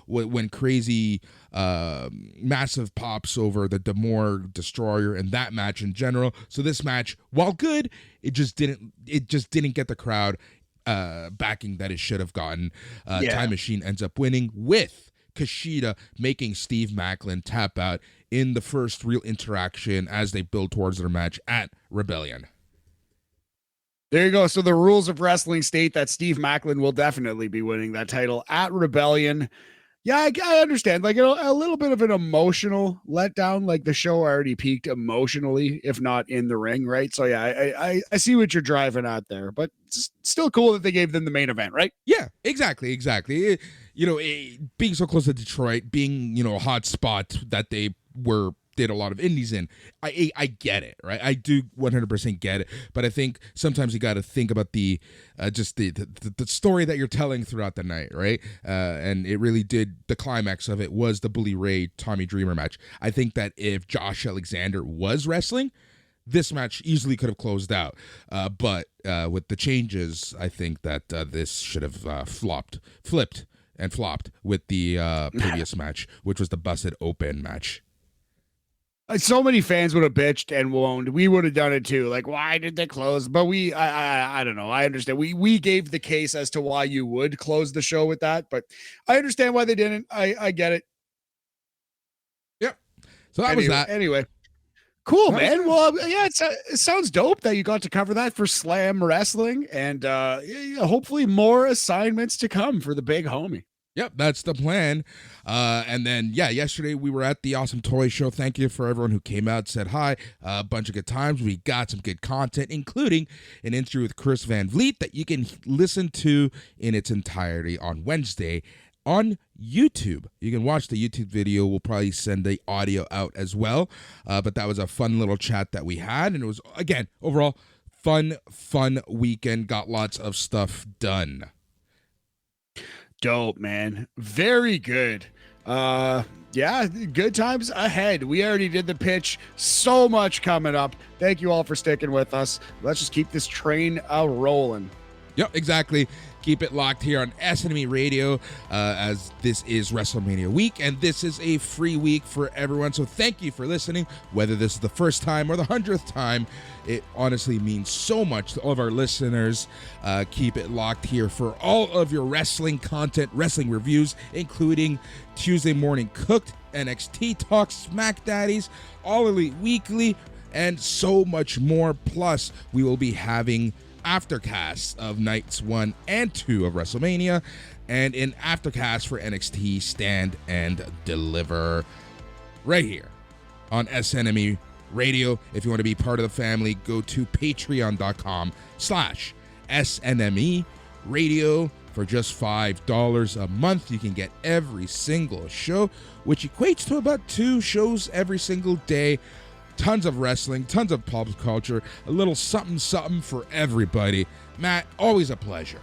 Speaker 1: went crazy. Massive pops over the D'Amore Destroyer and that match in general. So this match, while good, it just didn't get the crowd backing that it should have gotten. Time Machine ends up winning, with Kushida making Steve Macklin tap out in the first real interaction as they build towards their match at Rebellion.
Speaker 2: There you go. So the rules of wrestling state that Steve Macklin will definitely be winning that title at Rebellion. Yeah, I understand. Like a little bit of an emotional letdown. Like the show already peaked emotionally, if not in the ring, right? So yeah, I see what you're driving at there, but it's still cool that they gave them the main event, right?
Speaker 1: Yeah, exactly. Being so close to Detroit, being a hot spot that they did a lot of indies in. I get it, right? I do 100% get it, but I think sometimes you got to think about the story that you're telling throughout the night, right? And it really did. The climax of it was the Bully Ray Tommy Dreamer match. I think that if Josh Alexander was wrestling, this match easily could have closed out. But with the changes, I think that this should have flipped with the previous match, which was the Busted Open match.
Speaker 2: So many fans would have bitched and moaned. We would have done it too. Like, why did they close? But I don't know. I understand. We gave the case as to why you would close the show with that, but I understand why they didn't. I get it.
Speaker 1: Yep. So that was that.
Speaker 2: Anyway. Cool, man. Well, yeah, it sounds dope that you got to cover that for Slam Wrestling, and hopefully more assignments to come for the big homie.
Speaker 1: Yep, that's the plan. And then, yesterday we were at the Awesome Toy Show. Thank you for everyone who came out, said hi. A bunch of good times. We got some good content, including an interview with Chris Van Vliet that you can listen to in its entirety on Wednesday on YouTube. You can watch the YouTube video. We'll probably send the audio out as well. But that was a fun little chat that we had. And it was, again, overall, fun weekend. Got lots of stuff done.
Speaker 2: Dope, man. Very good. Good times ahead. We already did the pitch. So much coming up. Thank you all for sticking with us. Let's just keep this train rolling.
Speaker 1: Yep, exactly. Keep it locked here on SNME Radio as this is WrestleMania week, and this is a free week for everyone. So thank you for listening, whether this is the first time or the 100th time. It honestly means so much to all of our listeners. Keep it locked here for all of your wrestling content, wrestling reviews, including Tuesday Morning Cooked, NXT Talk, Smack Daddies, All Elite Weekly, and so much more. Plus, we will be having aftercasts of nights 1 and 2 of WrestleMania, and an aftercast for NXT Stand and Deliver right here on SNME Radio. If you want to be part of the family, go to patreon.com/SNME Radio. For just $5 a month, you can get every single show, which equates to about 2 shows every single day. Tons of wrestling, tons of pop culture, a little something for everybody. Matt, always a pleasure.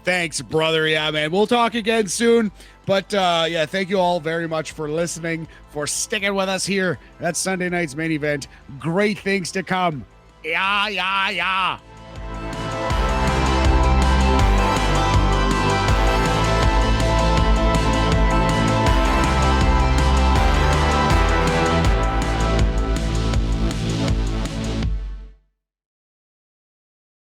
Speaker 2: Thanks, brother. Yeah, man. We'll talk again soon. But thank you all very much for listening, for sticking with us here. That's Sunday night's main event. Great things to come. Yeah.